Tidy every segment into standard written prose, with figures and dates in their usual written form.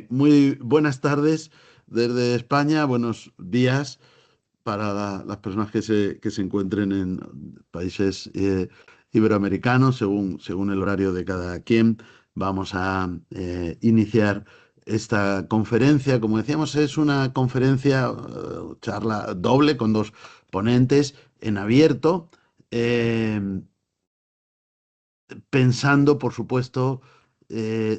Muy buenas tardes desde España, buenos días para las personas que se encuentren en países iberoamericanos, según el horario de cada quien. Vamos a iniciar esta conferencia. Como decíamos, es una conferencia, charla doble con dos ponentes en abierto. eh, Pensando, por supuesto,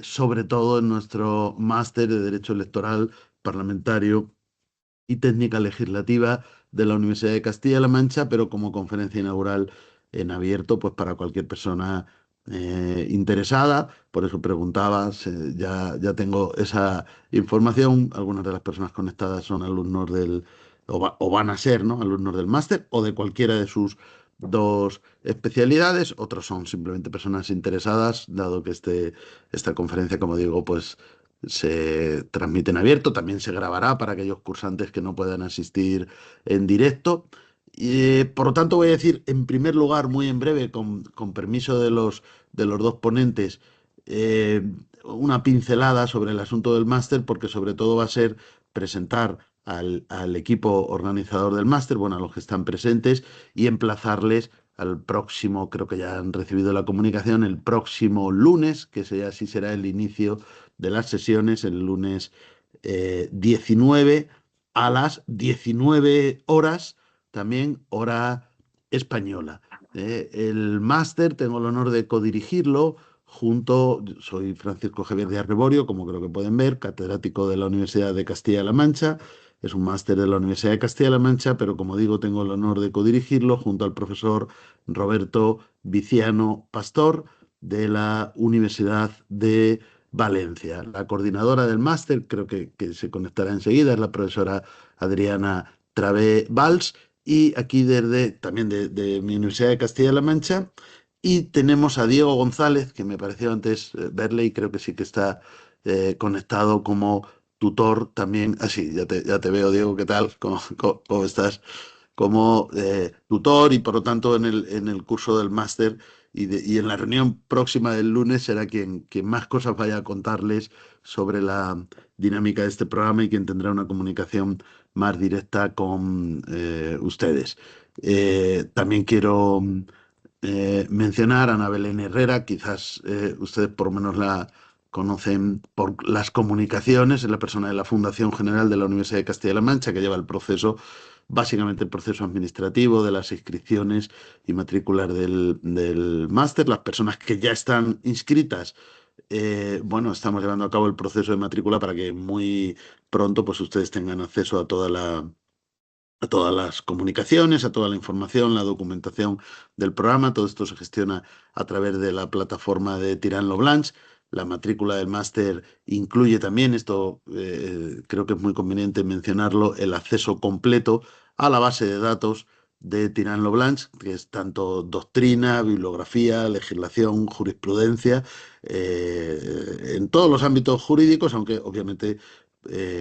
sobre todo en nuestro máster de Derecho Electoral Parlamentario y Técnica Legislativa de la Universidad de Castilla-La Mancha, pero como conferencia inaugural en abierto, pues para cualquier persona interesada. Por eso preguntabas, ya tengo esa información. Algunas de las personas conectadas son alumnos o van a ser, ¿no? Alumnos del máster o de cualquiera de sus dos especialidades. Otros son simplemente personas interesadas, dado que esta conferencia, como digo, pues se transmite en abierto, también se grabará para aquellos cursantes que no puedan asistir en directo. Por lo tanto, voy a decir, en primer lugar, muy en breve, con permiso de los dos ponentes, eh, una pincelada sobre el asunto del máster, porque sobre todo va a ser presentar al equipo organizador del máster, bueno, a los que están presentes, y emplazarles al próximo, creo que ya han recibido la comunicación, el próximo lunes, que así será el inicio de las sesiones, el lunes 19 a las 19 horas, también hora española. El máster tengo el honor de codirigirlo soy Francisco Javier de Arreborio, como creo que pueden ver, catedrático de la Universidad de Castilla-La Mancha. Es un máster de la Universidad de Castilla-La Mancha, pero como digo, tengo el honor de codirigirlo junto al profesor Roberto Viciano Pastor de la Universidad de Valencia. La coordinadora del máster, creo que se conectará enseguida, es la profesora Adriana Travé Valls, y aquí también de mi Universidad de Castilla-La Mancha. Y tenemos a Diego González, que me pareció antes verle y creo que sí que está conectado como tutor también. Ah, sí, ya te veo, Diego, ¿qué tal? ¿Cómo estás? Como tutor y por lo tanto en el curso del máster y en la reunión próxima del lunes será quien más cosas vaya a contarles sobre la dinámica de este programa y quien tendrá una comunicación más directa con ustedes. También quiero mencionar a Ana Belén Herrera, quizás ustedes por lo menos la conocen por las comunicaciones, es la persona de la Fundación General de la Universidad de Castilla-La Mancha que lleva el proceso, básicamente el proceso administrativo de las inscripciones y matrículas del máster. Las personas que ya están inscritas, bueno, estamos llevando a cabo el proceso de matrícula para que muy pronto pues ustedes tengan acceso a todas las comunicaciones, a toda la información, la documentación del programa. Todo esto se gestiona a través de la plataforma de Tirant-Lo Blanche. La matrícula del máster incluye también, esto creo que es muy conveniente mencionarlo, el acceso completo a la base de datos de Tirant-Lo Blanche, que es tanto doctrina, bibliografía, legislación, jurisprudencia, en todos los ámbitos jurídicos, aunque obviamente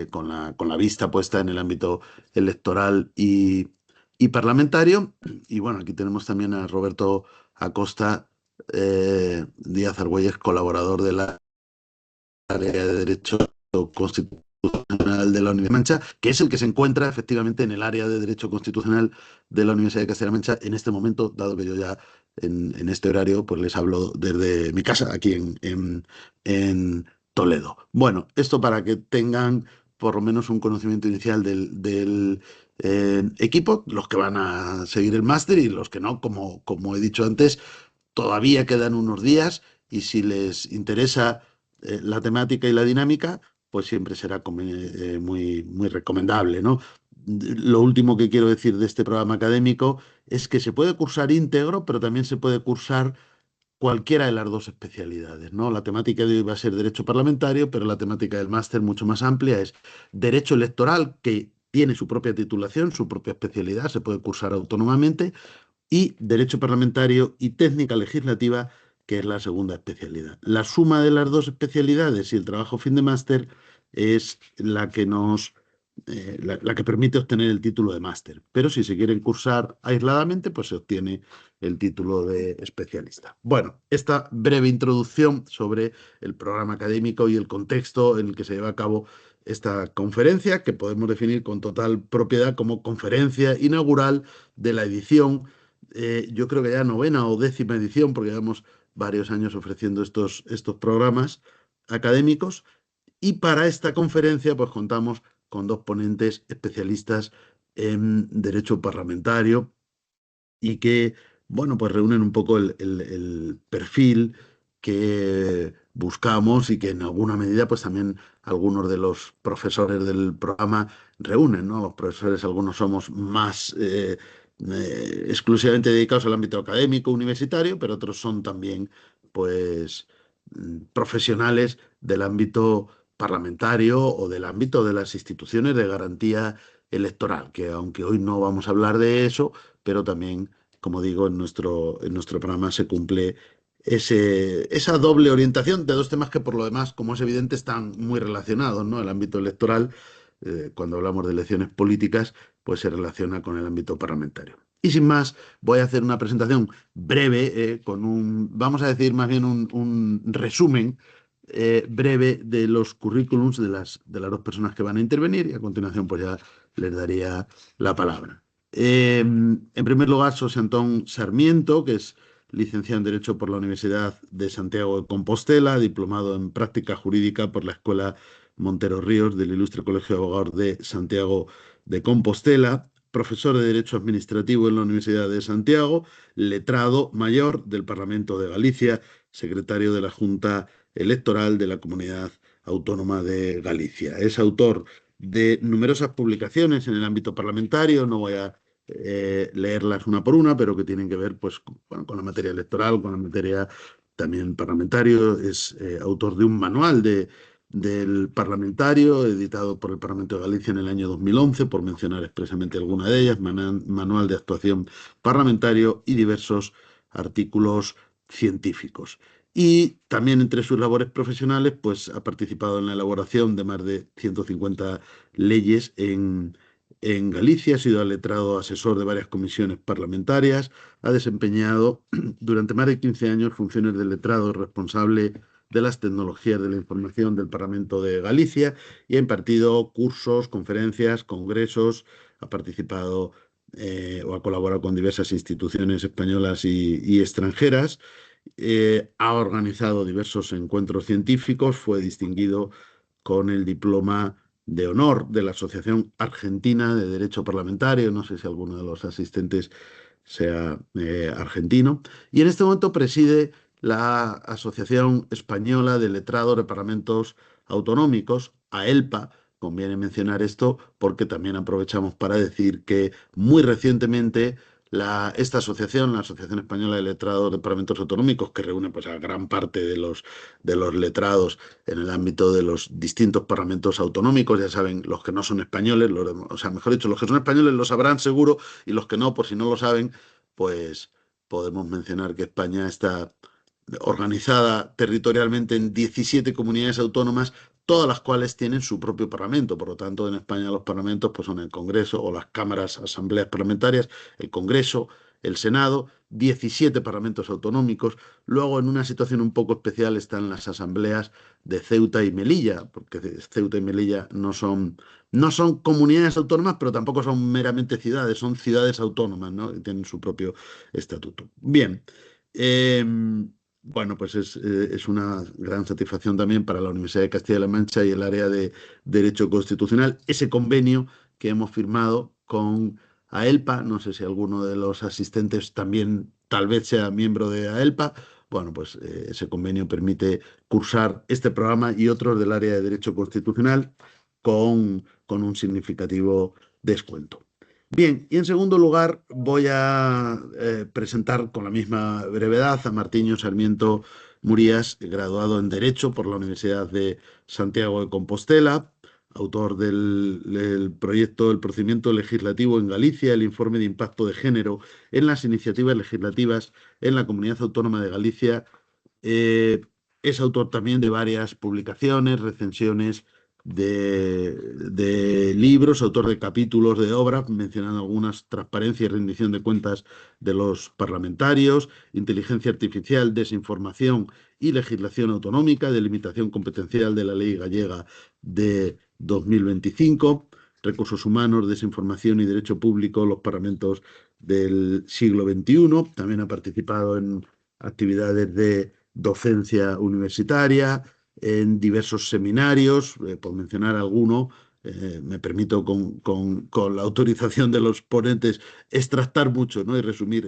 con la vista puesta en el ámbito electoral y parlamentario. Y bueno, aquí tenemos también a Roberto Acosta Díaz Argüelles, colaborador de la área de Derecho Constitucional de la Universidad de Mancha, que es el que se encuentra efectivamente en el área de Derecho Constitucional de la Universidad de Castilla-La Mancha en este momento, dado que yo ya en este horario pues les hablo desde mi casa aquí en Toledo. Bueno, esto para que tengan por lo menos un conocimiento inicial del equipo, los que van a seguir el máster y los que no, como he dicho antes, todavía quedan unos días y si les interesa la temática y la dinámica, pues siempre será muy, muy recomendable, ¿no? Lo último que quiero decir de este programa académico es que se puede cursar íntegro, pero también se puede cursar cualquiera de las dos especialidades, ¿no? La temática de hoy va a ser derecho parlamentario, pero la temática del máster mucho más amplia es derecho electoral, que tiene su propia titulación, su propia especialidad, se puede cursar autónomamente, y derecho parlamentario y técnica legislativa, que es la segunda especialidad. La suma de las dos especialidades y el trabajo fin de máster es la que nos la que permite obtener el título de máster. Pero si se quieren cursar aisladamente, pues se obtiene el título de especialista. Bueno, esta breve introducción sobre el programa académico y el contexto en el que se lleva a cabo esta conferencia, que podemos definir con total propiedad como conferencia inaugural de la edición, yo creo que ya novena o décima edición, porque llevamos varios años ofreciendo estos programas académicos. Y para esta conferencia, pues contamos con dos ponentes especialistas en derecho parlamentario y que, bueno, pues reúnen un poco el perfil que buscamos y que en alguna medida, pues también algunos de los profesores del programa reúnen, ¿no? Los profesores, algunos somos más exclusivamente dedicados al ámbito académico, universitario, pero otros son también, pues, profesionales del ámbito parlamentario o del ámbito de las instituciones de garantía electoral, que aunque hoy no vamos a hablar de eso, pero también, como digo, en nuestro programa se cumple esa doble orientación de dos temas que por lo demás, como es evidente, están muy relacionados, ¿no? El ámbito electoral, cuando hablamos de elecciones políticas, pues se relaciona con el ámbito parlamentario. Y sin más, voy a hacer una presentación breve, vamos a decir más bien un resumen breve de los currículums de las dos personas que van a intervenir y a continuación pues ya les daría la palabra. En primer lugar, José Antón Sarmiento, que es licenciado en Derecho por la Universidad de Santiago de Compostela, diplomado en Práctica Jurídica por la Escuela Montero Ríos del Ilustre Colegio de Abogados de Santiago de Compostela, profesor de Derecho Administrativo en la Universidad de Santiago, letrado mayor del Parlamento de Galicia, secretario de la Junta Electoral de la Comunidad Autónoma de Galicia. Es autor de numerosas publicaciones en el ámbito parlamentario, no voy a leerlas una por una, pero que tienen que ver pues, con la materia electoral, con la materia también parlamentario. Es autor de un manual del parlamentario, editado por el Parlamento de Galicia en el año 2011, por mencionar expresamente alguna de ellas, manual de actuación parlamentario y diversos artículos científicos. Y también entre sus labores profesionales, pues ha participado en la elaboración de más de 150 leyes en Galicia, ha sido letrado asesor de varias comisiones parlamentarias, ha desempeñado durante más de 15 años funciones de letrado responsable de las tecnologías de la información del Parlamento de Galicia y ha impartido cursos, conferencias, congresos, ha participado o ha colaborado con diversas instituciones españolas y extranjeras. Ha organizado diversos encuentros científicos, fue distinguido con el diploma de honor de la Asociación Argentina de Derecho Parlamentario, no sé si alguno de los asistentes sea argentino, y en este momento preside la Asociación Española de Letrados de Parlamentos Autonómicos, AELPA. Conviene mencionar esto porque también aprovechamos para decir que muy recientemente esta asociación, la Asociación Española de Letrados de Parlamentos Autonómicos, que reúne pues, a gran parte de los letrados en el ámbito de los distintos parlamentos autonómicos, ya saben, los que no son españoles, o sea, mejor dicho, los que son españoles lo sabrán seguro y los que no, por si no lo saben, pues podemos mencionar que España está organizada territorialmente en 17 comunidades autónomas, todas las cuales tienen su propio parlamento. Por lo tanto, en España los parlamentos pues, son el Congreso o las cámaras, asambleas parlamentarias, el Congreso, el Senado, 17 parlamentos autonómicos. Luego, en una situación un poco especial, están las asambleas de Ceuta y Melilla, porque Ceuta y Melilla no son comunidades autónomas, pero tampoco son meramente ciudades, son ciudades autónomas, ¿no? Y tienen su propio estatuto. Bien. Eh, bueno, pues es una gran satisfacción también para la Universidad de Castilla-La Mancha y el área de Derecho Constitucional ese convenio que hemos firmado con AELPA. No sé si alguno de los asistentes también tal vez sea miembro de AELPA. Bueno, pues ese convenio permite cursar este programa y otros del área de Derecho Constitucional con un significativo descuento. Bien, y en segundo lugar voy a presentar con la misma brevedad a Martiño Sarmiento Murías, graduado en Derecho por la Universidad de Santiago de Compostela, autor del proyecto El procedimiento legislativo en Galicia, el informe de impacto de género en las iniciativas legislativas en la Comunidad Autónoma de Galicia. Eh, es autor también de varias publicaciones, recensiones de libros, autor de capítulos de obras, mencionando algunas: transparencia y rendición de cuentas de los parlamentarios, inteligencia artificial, desinformación y legislación autonómica, delimitación competencial de la ley gallega de 2025, recursos humanos, desinformación y derecho público, los parlamentos del siglo XXI. También ha participado en actividades de docencia universitaria, en diversos seminarios, por mencionar alguno. Me permito, con la autorización de los ponentes, extractar mucho, ¿no?, y resumir.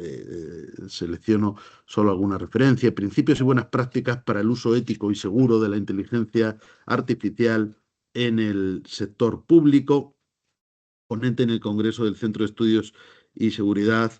Selecciono solo alguna referencia: principios y buenas prácticas para el uso ético y seguro de la inteligencia artificial en el sector público, ponente en el Congreso del Centro de Estudios y Seguridad,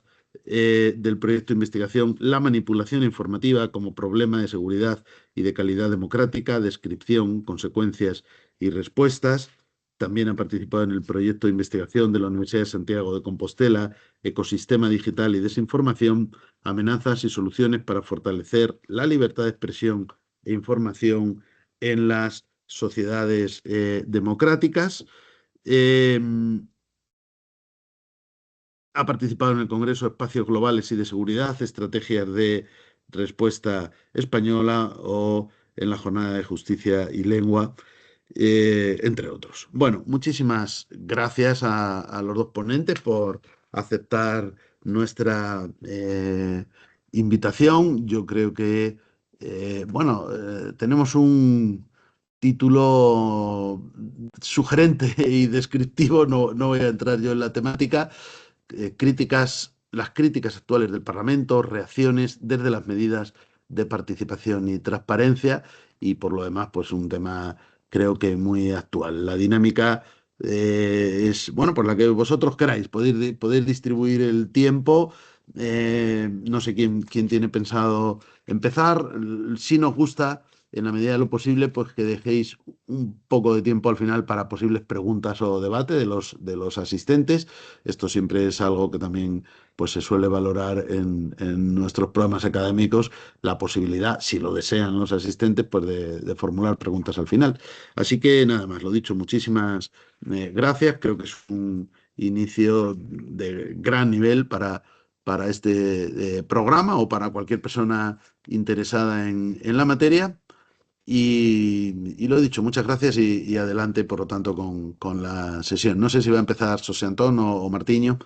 del proyecto de investigación La manipulación informativa como problema de seguridad y de calidad democrática, descripción, consecuencias y respuestas. También ha participado en el proyecto de investigación de la Universidad de Santiago de Compostela, Ecosistema Digital y Desinformación, amenazas y soluciones para fortalecer la libertad de expresión e información en las sociedades democráticas. Eh, Ha participado en el Congreso Espacios Globales y de Seguridad, Estrategias de Respuesta Española, o en la Jornada de Justicia y Lengua, entre otros. Bueno, muchísimas gracias a los dos ponentes por aceptar nuestra invitación. Yo creo que, bueno, tenemos un título sugerente y descriptivo. No, no voy a entrar yo en la temática. Las críticas actuales del Parlamento, reacciones desde las medidas de participación y transparencia, y por lo demás, pues un tema creo que muy actual. La dinámica es, bueno, por la que vosotros queráis, poder distribuir el tiempo. No sé quién tiene pensado empezar. Si nos gusta, en la medida de lo posible, pues que dejéis un poco de tiempo al final para posibles preguntas o debate de los asistentes. Esto siempre es algo que también, pues, se suele valorar en nuestros programas académicos: la posibilidad, si lo desean los asistentes, pues de formular preguntas al final. Así que nada más, lo dicho, muchísimas gracias. Creo que es un inicio de gran nivel para este programa, o para cualquier persona interesada en la materia. Y lo he dicho, muchas gracias, y adelante, por lo tanto, con la sesión. No sé si va a empezar José Antón o Martiño.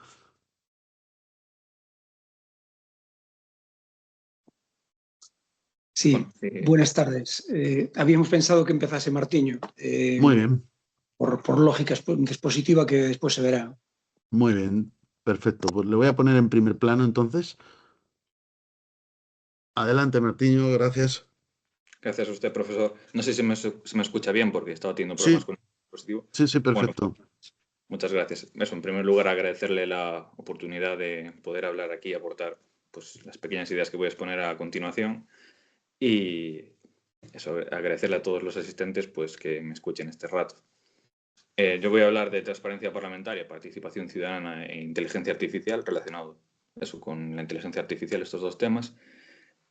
Sí, Bueno, buenas tardes. Habíamos pensado que empezase Martiño, Muy bien, por lógica dispositiva que después se verá. muy bien, perfecto. Pues le voy a poner en primer plano entonces. Adelante, Martiño, gracias. gracias a usted, profesor. No sé si se me escucha bien porque estaba teniendo problemas Sí, con el dispositivo. sí, sí, Bueno, perfecto. muchas gracias. Eso, en primer lugar, agradecerle la oportunidad de poder hablar aquí y aportar, pues, las pequeñas ideas que voy a exponer a continuación. Y eso, agradecerle a todos los asistentes, pues, que me escuchen este rato. Yo voy a hablar de transparencia parlamentaria, participación ciudadana e inteligencia artificial, relacionado eso con la inteligencia artificial, estos dos temas.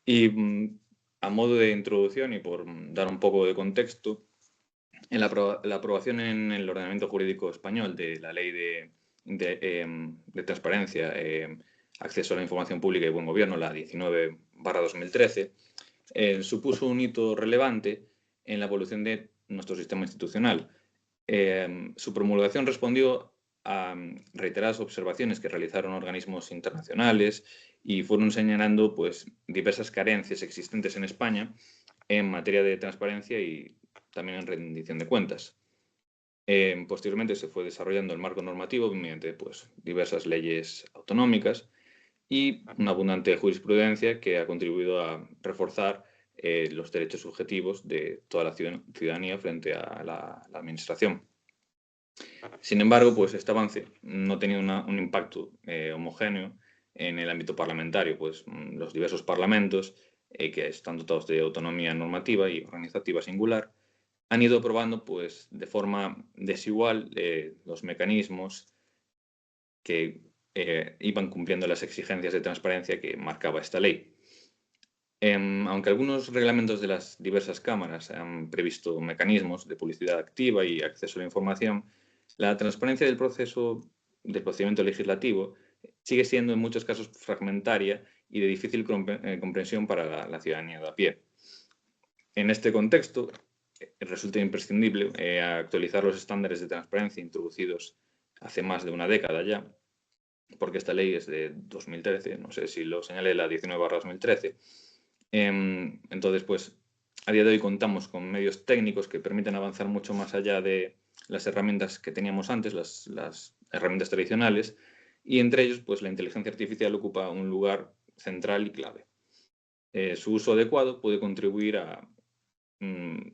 Y a modo de introducción y por dar un poco de contexto, en la aprobación en el ordenamiento jurídico español de la Ley de Transparencia, Acceso a la Información Pública y Buen Gobierno, la 19/2013, supuso un hito relevante en la evolución de nuestro sistema institucional. Su promulgación respondió a reiteradas observaciones que realizaron organismos internacionales y fueron señalando, pues, diversas carencias existentes en España en materia de transparencia y también en rendición de cuentas. Posteriormente se fue desarrollando el marco normativo mediante, pues, diversas leyes autonómicas y una abundante jurisprudencia que ha contribuido a reforzar los derechos subjetivos de toda la ciudadanía frente a la administración. Sin embargo, pues este avance no tenía un impacto homogéneo en el ámbito parlamentario, pues los diversos parlamentos, que están dotados de autonomía normativa y organizativa singular, han ido aprobando, pues, de forma desigual los mecanismos que iban cumpliendo las exigencias de transparencia que marcaba esta ley. Aunque algunos reglamentos de las diversas cámaras han previsto mecanismos de publicidad activa y acceso a la información, la transparencia del procedimiento legislativo sigue siendo en muchos casos fragmentaria y de difícil comprensión para la ciudadanía de a pie. En este contexto, resulta imprescindible actualizar los estándares de transparencia introducidos hace más de una década ya, porque esta ley es de 2013, no sé si lo señalé, la 19/2013. Entonces, pues, a día de hoy contamos con medios técnicos que permiten avanzar mucho más allá de las herramientas que teníamos antes, las herramientas tradicionales, y entre ellos, pues, la inteligencia artificial ocupa un lugar central y clave. Su uso adecuado puede contribuir a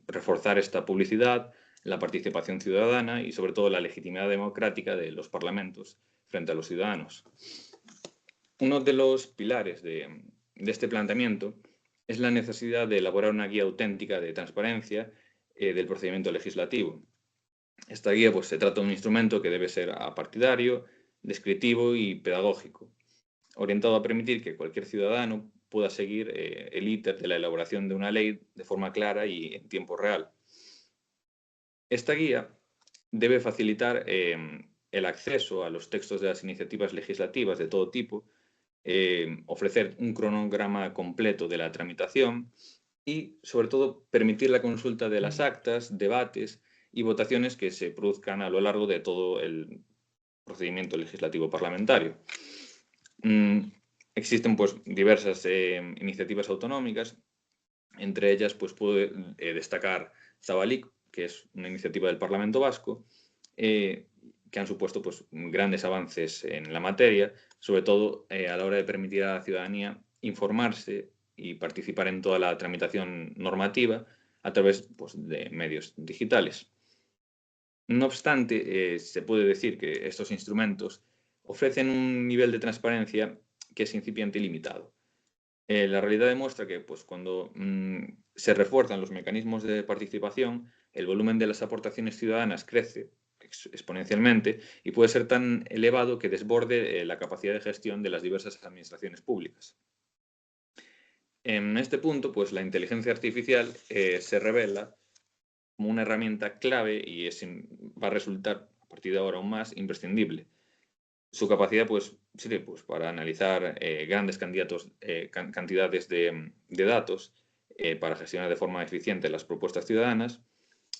reforzar esta publicidad, la participación ciudadana y, sobre todo, la legitimidad democrática de los parlamentos frente a los ciudadanos. Uno de los pilares de este planteamiento es la necesidad de elaborar una guía auténtica de transparencia del procedimiento legislativo. Esta guía, pues, se trata de un instrumento que debe ser apartidario, descriptivo y pedagógico, orientado a permitir que cualquier ciudadano pueda seguir el íter de la elaboración de una ley de forma clara y en tiempo real. Esta guía debe facilitar el acceso a los textos de las iniciativas legislativas de todo tipo, ofrecer un cronograma completo de la tramitación y, sobre todo, permitir la consulta de las actas, debates y votaciones que se produzcan a lo largo de todo el procedimiento legislativo parlamentario. Existen, pues, diversas iniciativas autonómicas. Entre ellas, pues, puedo destacar Zabalik, que es una iniciativa del Parlamento Vasco, que han supuesto, pues, grandes avances en la materia, sobre todo a la hora de permitir a la ciudadanía informarse y participar en toda la tramitación normativa a través, pues, de medios digitales. No obstante, se puede decir que estos instrumentos ofrecen un nivel de transparencia que es incipiente y limitado. La realidad demuestra que, pues, cuando se refuerzan los mecanismos de participación, el volumen de las aportaciones ciudadanas crece exponencialmente y puede ser tan elevado que desborde la capacidad de gestión de las diversas administraciones públicas. En este punto, pues, la inteligencia artificial se revela como una herramienta clave y va a resultar, a partir de ahora aún más, imprescindible. Su capacidad, pues, sirve, pues, para analizar grandes cantidades de datos para gestionar de forma eficiente las propuestas ciudadanas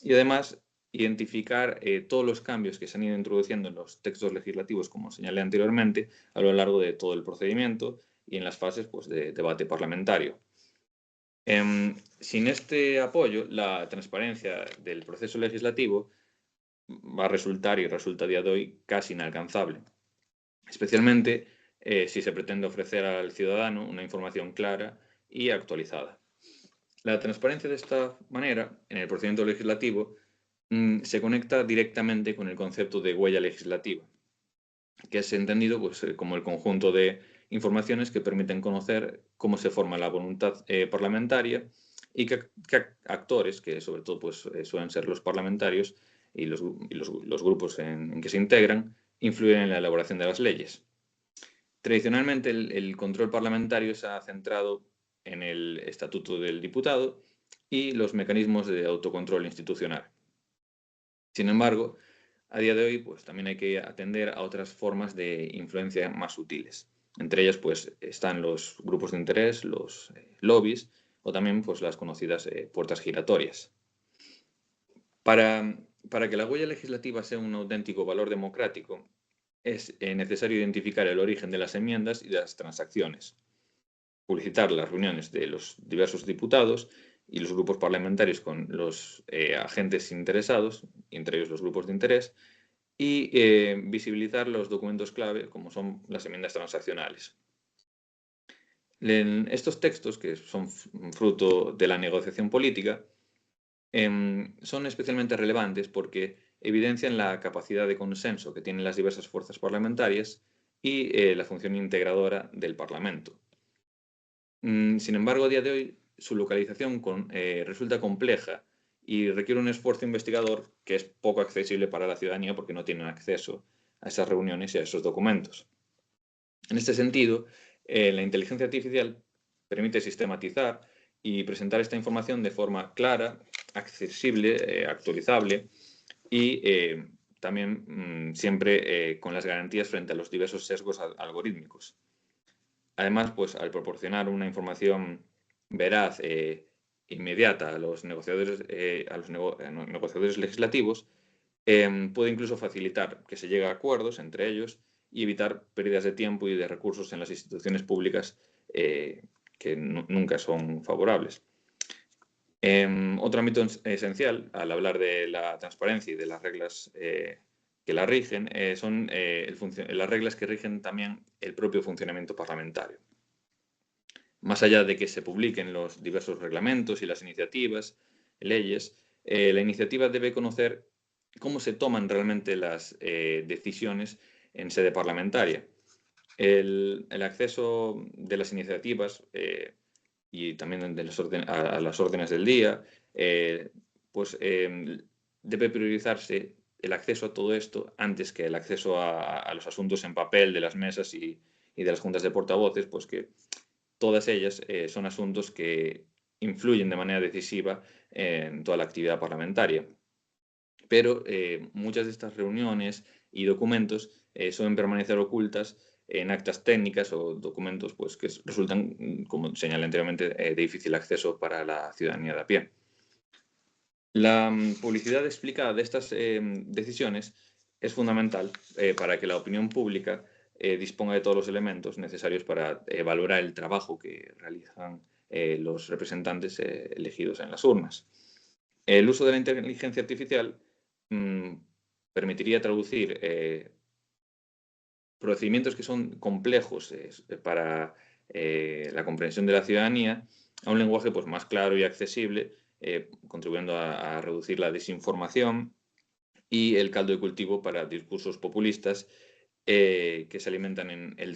y, además, identificar todos los cambios que se han ido introduciendo en los textos legislativos, como señalé anteriormente, a lo largo de todo el procedimiento y en las fases, pues, de debate parlamentario. Sin este apoyo, la transparencia del proceso legislativo va a resultar, y resulta a día de hoy, casi inalcanzable, especialmente si se pretende ofrecer al ciudadano una información clara y actualizada. La transparencia, de esta manera, en el procedimiento legislativo, se conecta directamente con el concepto de huella legislativa, que es entendido, pues, como el conjunto de informaciones que permiten conocer cómo se forma la voluntad parlamentaria y qué actores, que sobre todo, pues, suelen ser los parlamentarios y los grupos en que se integran, influyen en la elaboración de las leyes. Tradicionalmente, el control parlamentario se ha centrado en el Estatuto del Diputado y los mecanismos de autocontrol institucional. Sin embargo, a día de hoy, pues, también hay que atender a otras formas de influencia más sutiles. Entre ellas, pues, están los grupos de interés, los lobbies o también, pues, las conocidas puertas giratorias. Para que la huella legislativa sea un auténtico valor democrático, es necesario identificar el origen de las enmiendas y de las transacciones, publicitar las reuniones de los diversos diputados y los grupos parlamentarios con los agentes interesados, entre ellos los grupos de interés, y visibilizar los documentos clave, como son las enmiendas transaccionales. Estos textos, que son fruto de la negociación política, son especialmente relevantes porque evidencian la capacidad de consenso que tienen las diversas fuerzas parlamentarias y la función integradora del Parlamento. Sin embargo, a día de hoy, su localización resulta compleja y requiere un esfuerzo investigador que es poco accesible para la ciudadanía porque no tienen acceso a esas reuniones y a esos documentos. En este sentido, la inteligencia artificial permite sistematizar y presentar esta información de forma clara, accesible, actualizable y también siempre con las garantías frente a los diversos sesgos algorítmicos. Además, pues al proporcionar una información veraz inmediata a los negociadores, negociadores legislativos, puede incluso facilitar que se llegue a acuerdos entre ellos y evitar pérdidas de tiempo y de recursos en las instituciones públicas que nunca son favorables. Otro ámbito esencial al hablar de la transparencia y de las reglas que la rigen son las reglas que rigen también el propio funcionamiento parlamentario. Más allá de que se publiquen los diversos reglamentos y las iniciativas, leyes, la iniciativa debe conocer cómo se toman realmente las decisiones en sede parlamentaria. El acceso de las iniciativas y también de a las órdenes del día, debe priorizarse el acceso a todo esto antes que el acceso a los asuntos en papel de las mesas y de las juntas de portavoces, pues que todas ellas son asuntos que influyen de manera decisiva en toda la actividad parlamentaria. Pero muchas de estas reuniones y documentos suelen permanecer ocultas en actas técnicas o documentos pues, que resultan, como señalé anteriormente, de difícil acceso para la ciudadanía de a pie. La publicidad explicada de estas decisiones es fundamental para que la opinión pública disponga de todos los elementos necesarios para valorar el trabajo que realizan los representantes elegidos en las urnas. El uso de la inteligencia artificial permitiría traducir procedimientos que son complejos para la comprensión de la ciudadanía a un lenguaje pues, más claro y accesible, contribuyendo a reducir la desinformación y el caldo de cultivo para discursos populistas que se alimentan en el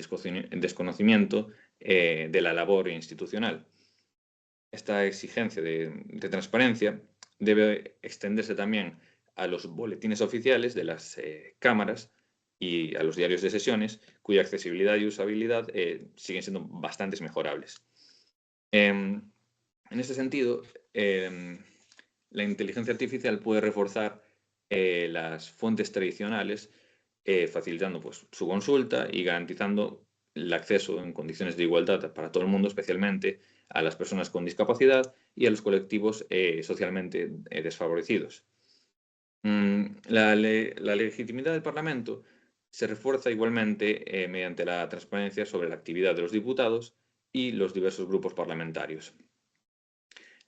desconocimiento de la labor institucional. Esta exigencia de transparencia debe extenderse también a los boletines oficiales de las cámaras y a los diarios de sesiones, cuya accesibilidad y usabilidad siguen siendo bastante mejorables. En este sentido, la inteligencia artificial puede reforzar las fuentes tradicionales, facilitando pues, su consulta y garantizando el acceso en condiciones de igualdad para todo el mundo, especialmente a las personas con discapacidad y a los colectivos socialmente desfavorecidos. La legitimidad del Parlamento se refuerza igualmente mediante la transparencia sobre la actividad de los diputados y los diversos grupos parlamentarios.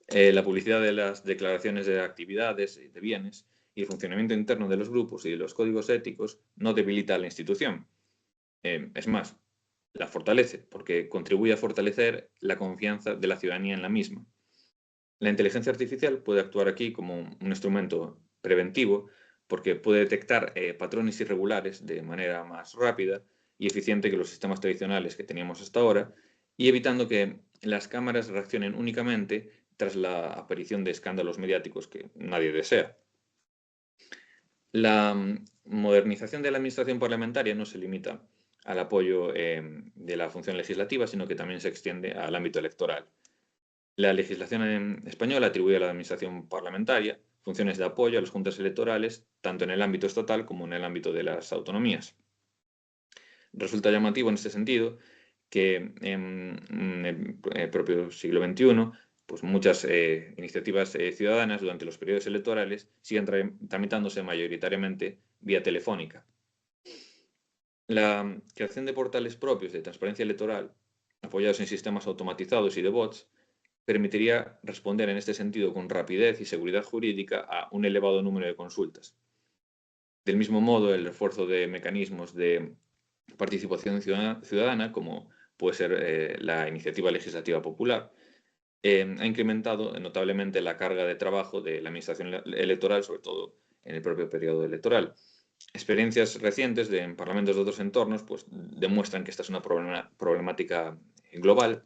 La publicidad de las declaraciones de actividades y de bienes y el funcionamiento interno de los grupos y de los códigos éticos no debilita a la institución. Es más, la fortalece porque contribuye a fortalecer la confianza de la ciudadanía en la misma. La inteligencia artificial puede actuar aquí como un instrumento preventivo porque puede detectar patrones irregulares de manera más rápida y eficiente que los sistemas tradicionales que teníamos hasta ahora y evitando que las cámaras reaccionen únicamente tras la aparición de escándalos mediáticos que nadie desea. La modernización de la administración parlamentaria no se limita al apoyo de la función legislativa, sino que también se extiende al ámbito electoral. La legislación española atribuye a la administración parlamentaria funciones de apoyo a las juntas electorales, tanto en el ámbito estatal como en el ámbito de las autonomías. Resulta llamativo en este sentido que en el propio siglo XXI pues muchas iniciativas ciudadanas durante los periodos electorales siguen tramitándose mayoritariamente vía telefónica. La creación de portales propios de transparencia electoral, apoyados en sistemas automatizados y de bots, permitiría responder en este sentido con rapidez y seguridad jurídica a un elevado número de consultas. Del mismo modo, el refuerzo de mecanismos de participación ciudadana, como puede ser la iniciativa legislativa popular, ha incrementado notablemente la carga de trabajo de la administración electoral, sobre todo en el propio periodo electoral. Experiencias recientes en parlamentos de otros entornos pues, demuestran que esta es una problemática global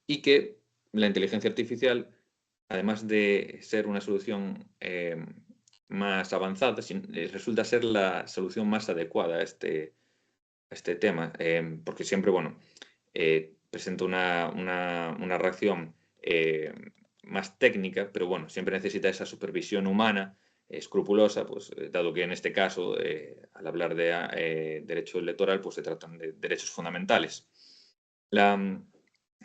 y que la inteligencia artificial, además de ser una solución más avanzada, resulta ser la solución más adecuada a este tema, porque siempre, bueno, presenta una reacción más técnica, pero bueno, siempre necesita esa supervisión humana escrupulosa, pues dado que en este caso, al hablar de derecho electoral, pues se tratan de derechos fundamentales. La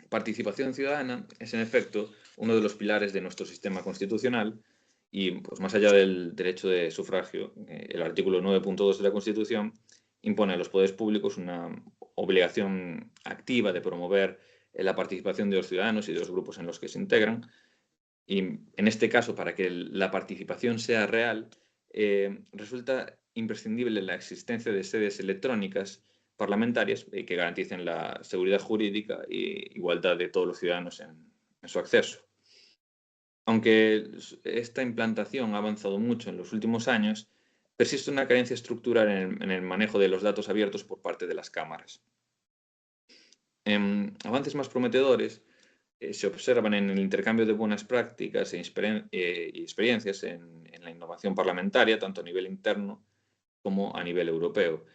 participación ciudadana es, en efecto, uno de los pilares de nuestro sistema constitucional y, pues más allá del derecho de sufragio, el artículo 9.2 de la Constitución impone a los poderes públicos una obligación activa de promover la participación de los ciudadanos y de los grupos en los que se integran. Y en este caso, para que la participación sea real, resulta imprescindible la existencia de sedes electrónicas parlamentarias que garanticen la seguridad jurídica e igualdad de todos los ciudadanos en su acceso. Aunque esta implantación ha avanzado mucho en los últimos años, persiste una carencia estructural en el manejo de los datos abiertos por parte de las cámaras. Avances más prometedores se observan en el intercambio de buenas prácticas y experiencias en la innovación parlamentaria, tanto a nivel interno como a nivel europeo.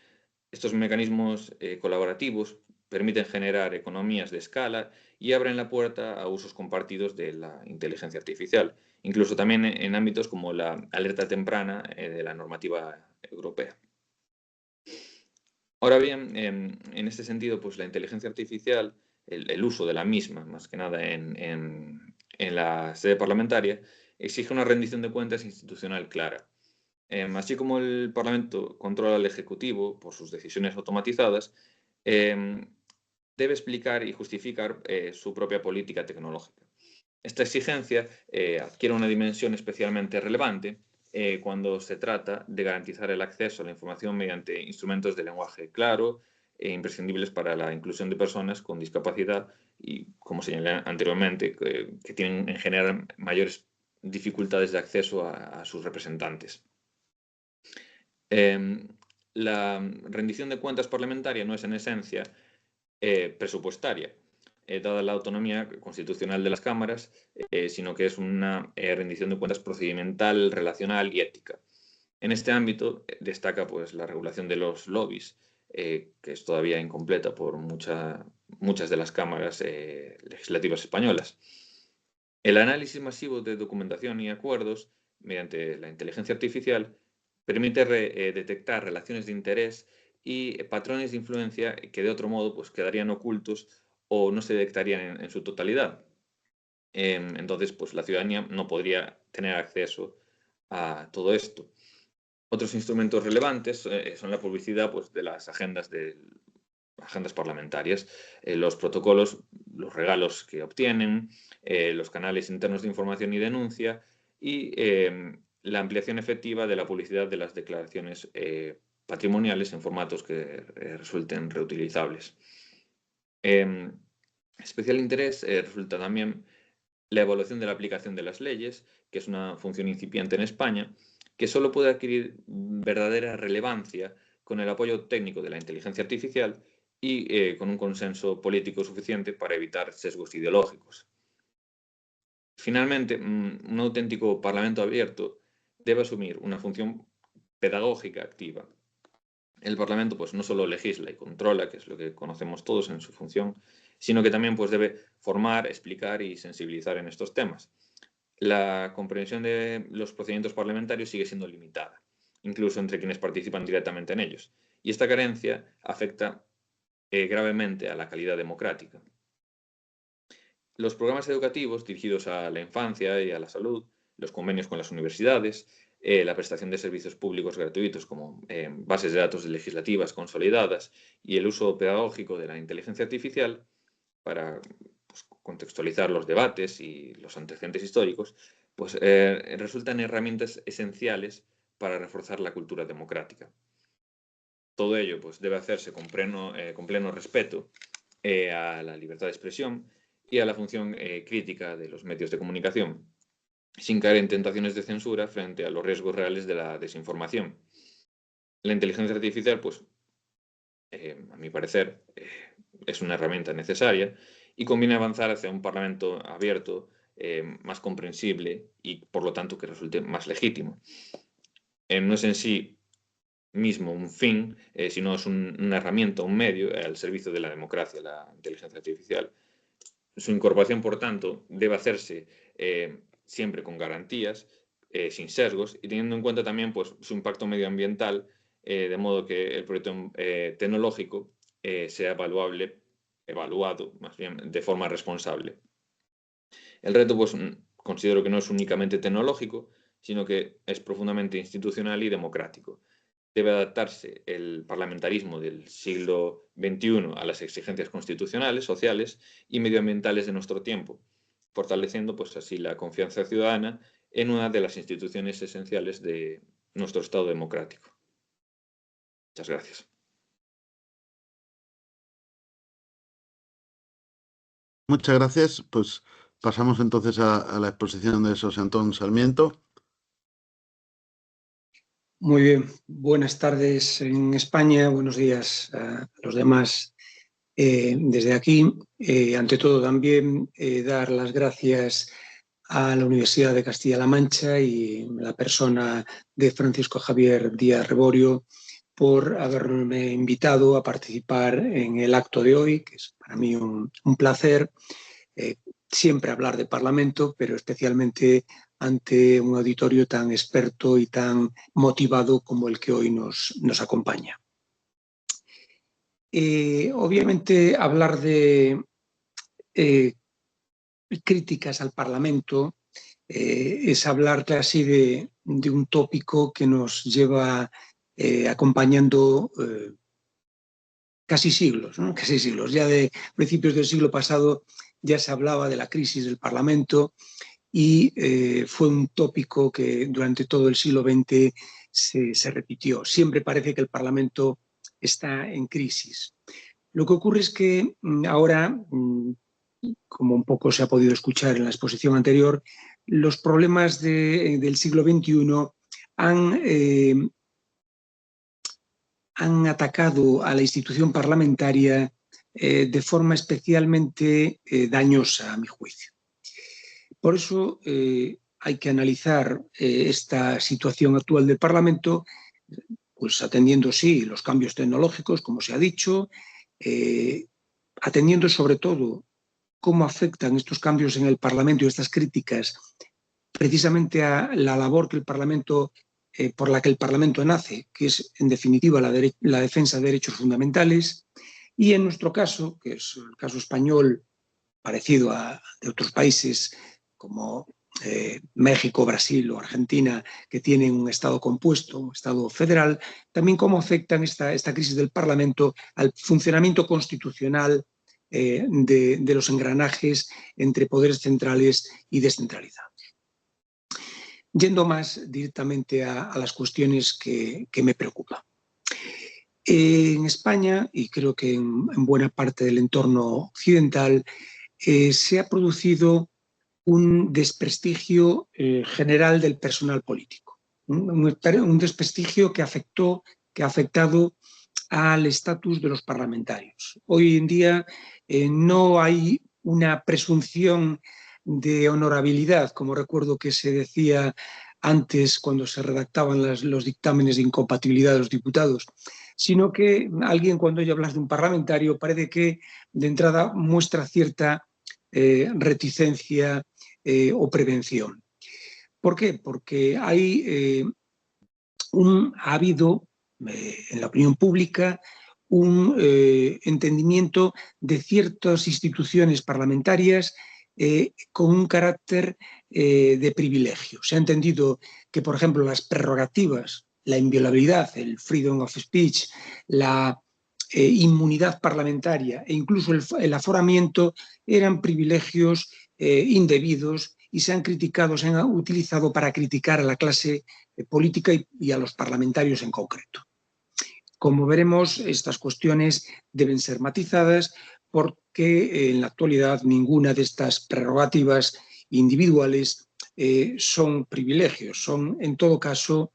Estos mecanismos colaborativos permiten generar economías de escala y abren la puerta a usos compartidos de la inteligencia artificial, incluso también en ámbitos como la alerta temprana de la normativa europea. Ahora bien, en este sentido, pues la inteligencia artificial, el uso de la misma, más que nada en la sede parlamentaria, exige una rendición de cuentas institucional clara. Así como el Parlamento controla al Ejecutivo por sus decisiones automatizadas, debe explicar y justificar su propia política tecnológica. Esta exigencia adquiere una dimensión especialmente relevante cuando se trata de garantizar el acceso a la información mediante instrumentos de lenguaje claro e imprescindibles para la inclusión de personas con discapacidad y, como señalé anteriormente, que tienen en general mayores dificultades de acceso a sus representantes. La rendición de cuentas parlamentaria no es en esencia presupuestaria, dada la autonomía constitucional de las cámaras, sino que es una rendición de cuentas procedimental, relacional y ética. En este ámbito destaca pues, la regulación de los lobbies, que es todavía incompleta por muchas de las cámaras legislativas españolas. El análisis masivo de documentación y acuerdos mediante la inteligencia artificial permite detectar relaciones de interés y patrones de influencia que de otro modo pues, quedarían ocultos o no se detectarían en su totalidad. Entonces, pues la ciudadanía no podría tener acceso a todo esto. Otros instrumentos relevantes son la publicidad pues, de las agendas parlamentarias, los protocolos, los regalos que obtienen, los canales internos de información y denuncia y la ampliación efectiva de la publicidad de las declaraciones patrimoniales en formatos que resulten reutilizables. Especial interés resulta también la evaluación de la aplicación de las leyes, que es una función incipiente en España, que solo puede adquirir verdadera relevancia con el apoyo técnico de la inteligencia artificial y con un consenso político suficiente para evitar sesgos ideológicos. Finalmente, un auténtico Parlamento abierto debe asumir una función pedagógica activa. El Parlamento pues, no solo legisla y controla, que es lo que conocemos todos en su función, sino que también pues, debe formar, explicar y sensibilizar en estos temas. La comprensión de los procedimientos parlamentarios sigue siendo limitada, incluso entre quienes participan directamente en ellos, y esta carencia afecta gravemente a la calidad democrática. Los programas educativos dirigidos a la infancia y a la salud, los convenios con las universidades, la prestación de servicios públicos gratuitos como bases de datos legislativas consolidadas y el uso pedagógico de la inteligencia artificial para pues, contextualizar los debates y los antecedentes históricos, pues resultan herramientas esenciales para reforzar la cultura democrática. Todo ello pues, debe hacerse con pleno respeto a la libertad de expresión y a la función crítica de los medios de comunicación, sin caer en tentaciones de censura frente a los riesgos reales de la desinformación. La inteligencia artificial, pues, a mi parecer, es una herramienta necesaria y conviene avanzar hacia un Parlamento abierto, más comprensible y, por lo tanto, que resulte más legítimo. No es en sí mismo un fin, sino es una herramienta, un medio al servicio de la democracia, la inteligencia artificial. Su incorporación, por tanto, debe hacerse siempre con garantías, sin sesgos y teniendo en cuenta también pues, su impacto medioambiental, de modo que el proyecto tecnológico sea evaluado más bien de forma responsable. El reto, pues, considero que no es únicamente tecnológico, sino que es profundamente institucional y democrático. Debe adaptarse el parlamentarismo del siglo XXI a las exigencias constitucionales, sociales y medioambientales de nuestro tiempo, fortaleciendo pues, así la confianza ciudadana en una de las instituciones esenciales de nuestro Estado democrático. Muchas gracias. Muchas gracias. Pues pasamos entonces a la exposición de José Antón Sarmiento. Muy bien, buenas tardes en España, buenos días a los demás desde aquí. Ante todo también dar las gracias a la Universidad de Castilla-La Mancha y la persona de Francisco Javier Díaz Reborio por haberme invitado a participar en el acto de hoy, que es para mí un placer siempre hablar de Parlamento, pero especialmente ante un auditorio tan experto y tan motivado como el que hoy nos acompaña. Obviamente hablar de críticas al Parlamento es hablar casi de un tópico que nos lleva acompañando casi siglos, ¿no? Casi siglos. Ya de principios del siglo pasado ya se hablaba de la crisis del Parlamento y fue un tópico que durante todo el siglo XX se repitió. Siempre parece que el Parlamento está en crisis. Lo que ocurre es que ahora, como un poco se ha podido escuchar en la exposición anterior, los problemas del siglo XXI han atacado a la institución parlamentaria de forma especialmente dañosa, a mi juicio. Por eso hay que analizar esta situación actual del Parlamento, pues atendiendo, sí, los cambios tecnológicos, como se ha dicho, atendiendo sobre todo cómo afectan estos cambios en el Parlamento y estas críticas precisamente a la labor que el Parlamento, por la que el Parlamento nace, que es en definitiva la defensa de derechos fundamentales, y en nuestro caso, que es el caso español, parecido a de otros países como México, Brasil o Argentina, que tienen un Estado compuesto, un Estado federal, también cómo afectan esta crisis del Parlamento al funcionamiento constitucional de los engranajes entre poderes centrales y descentralizados. Yendo más directamente a las cuestiones que me preocupan. En España, y creo que en buena parte del entorno occidental, se ha producido un desprestigio general del personal político. Un desprestigio que ha afectado al estatus de los parlamentarios. Hoy en día no hay una presunción de honorabilidad, como recuerdo que se decía antes cuando se redactaban los dictámenes de incompatibilidad de los diputados, sino que alguien cuando oye hablar de un parlamentario parece que de entrada muestra cierta reticencia o prevención. ¿Por qué? Porque ha habido en la opinión pública un entendimiento de ciertas instituciones parlamentarias con un carácter de privilegio. Se ha entendido que, por ejemplo, las prerrogativas, la inviolabilidad, el freedom of speech, la inmunidad parlamentaria e incluso el aforamiento eran privilegios indebidos y se han utilizado para criticar a la clase política y a los parlamentarios en concreto. Como veremos, estas cuestiones deben ser matizadas porque en la actualidad ninguna de estas prerrogativas individuales son privilegios, son en todo caso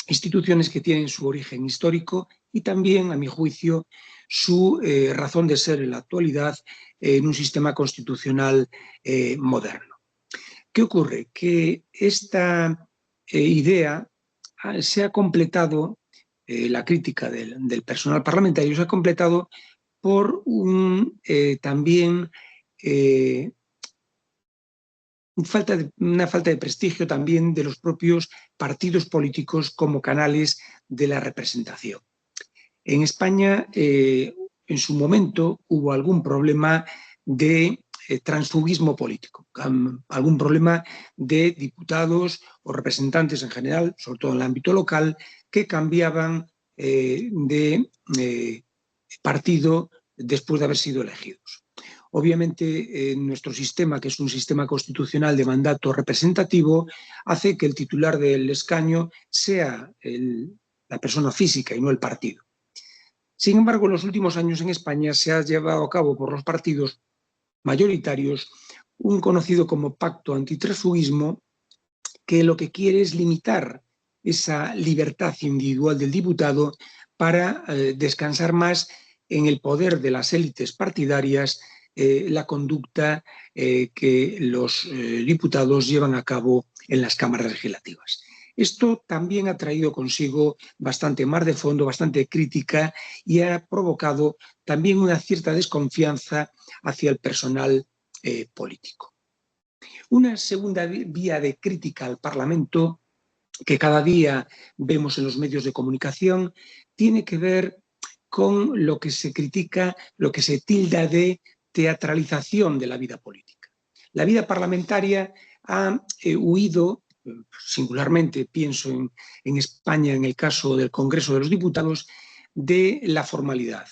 instituciones que tienen su origen histórico y también, a mi juicio, su razón de ser en la actualidad en un sistema constitucional moderno. ¿Qué ocurre? Que esta idea se ha completado la crítica del personal parlamentario se ha completado por también una falta de prestigio también de los propios partidos políticos como canales de la representación. En España, en su momento, hubo algún problema de transfugismo político, algún problema de diputados o representantes en general, sobre todo en el ámbito local, que cambiaban de partido después de haber sido elegidos. Obviamente, nuestro sistema, que es un sistema constitucional de mandato representativo, hace que el titular del escaño sea la persona física y no el partido. Sin embargo, en los últimos años en España se ha llevado a cabo por los partidos mayoritarios un conocido como pacto antitransfugismo, que lo que quiere es limitar esa libertad individual del diputado para descansar más en el poder de las élites partidarias, la conducta que los diputados llevan a cabo en las cámaras legislativas. Esto también ha traído consigo bastante más de fondo, bastante crítica, y ha provocado también una cierta desconfianza hacia el personal político. Una segunda vía de crítica al Parlamento, que cada día vemos en los medios de comunicación, tiene que ver con lo que se critica, lo que se tilda de teatralización de la vida política. La vida parlamentaria ha huido, singularmente pienso en España, en el caso del Congreso de los Diputados, de la formalidad.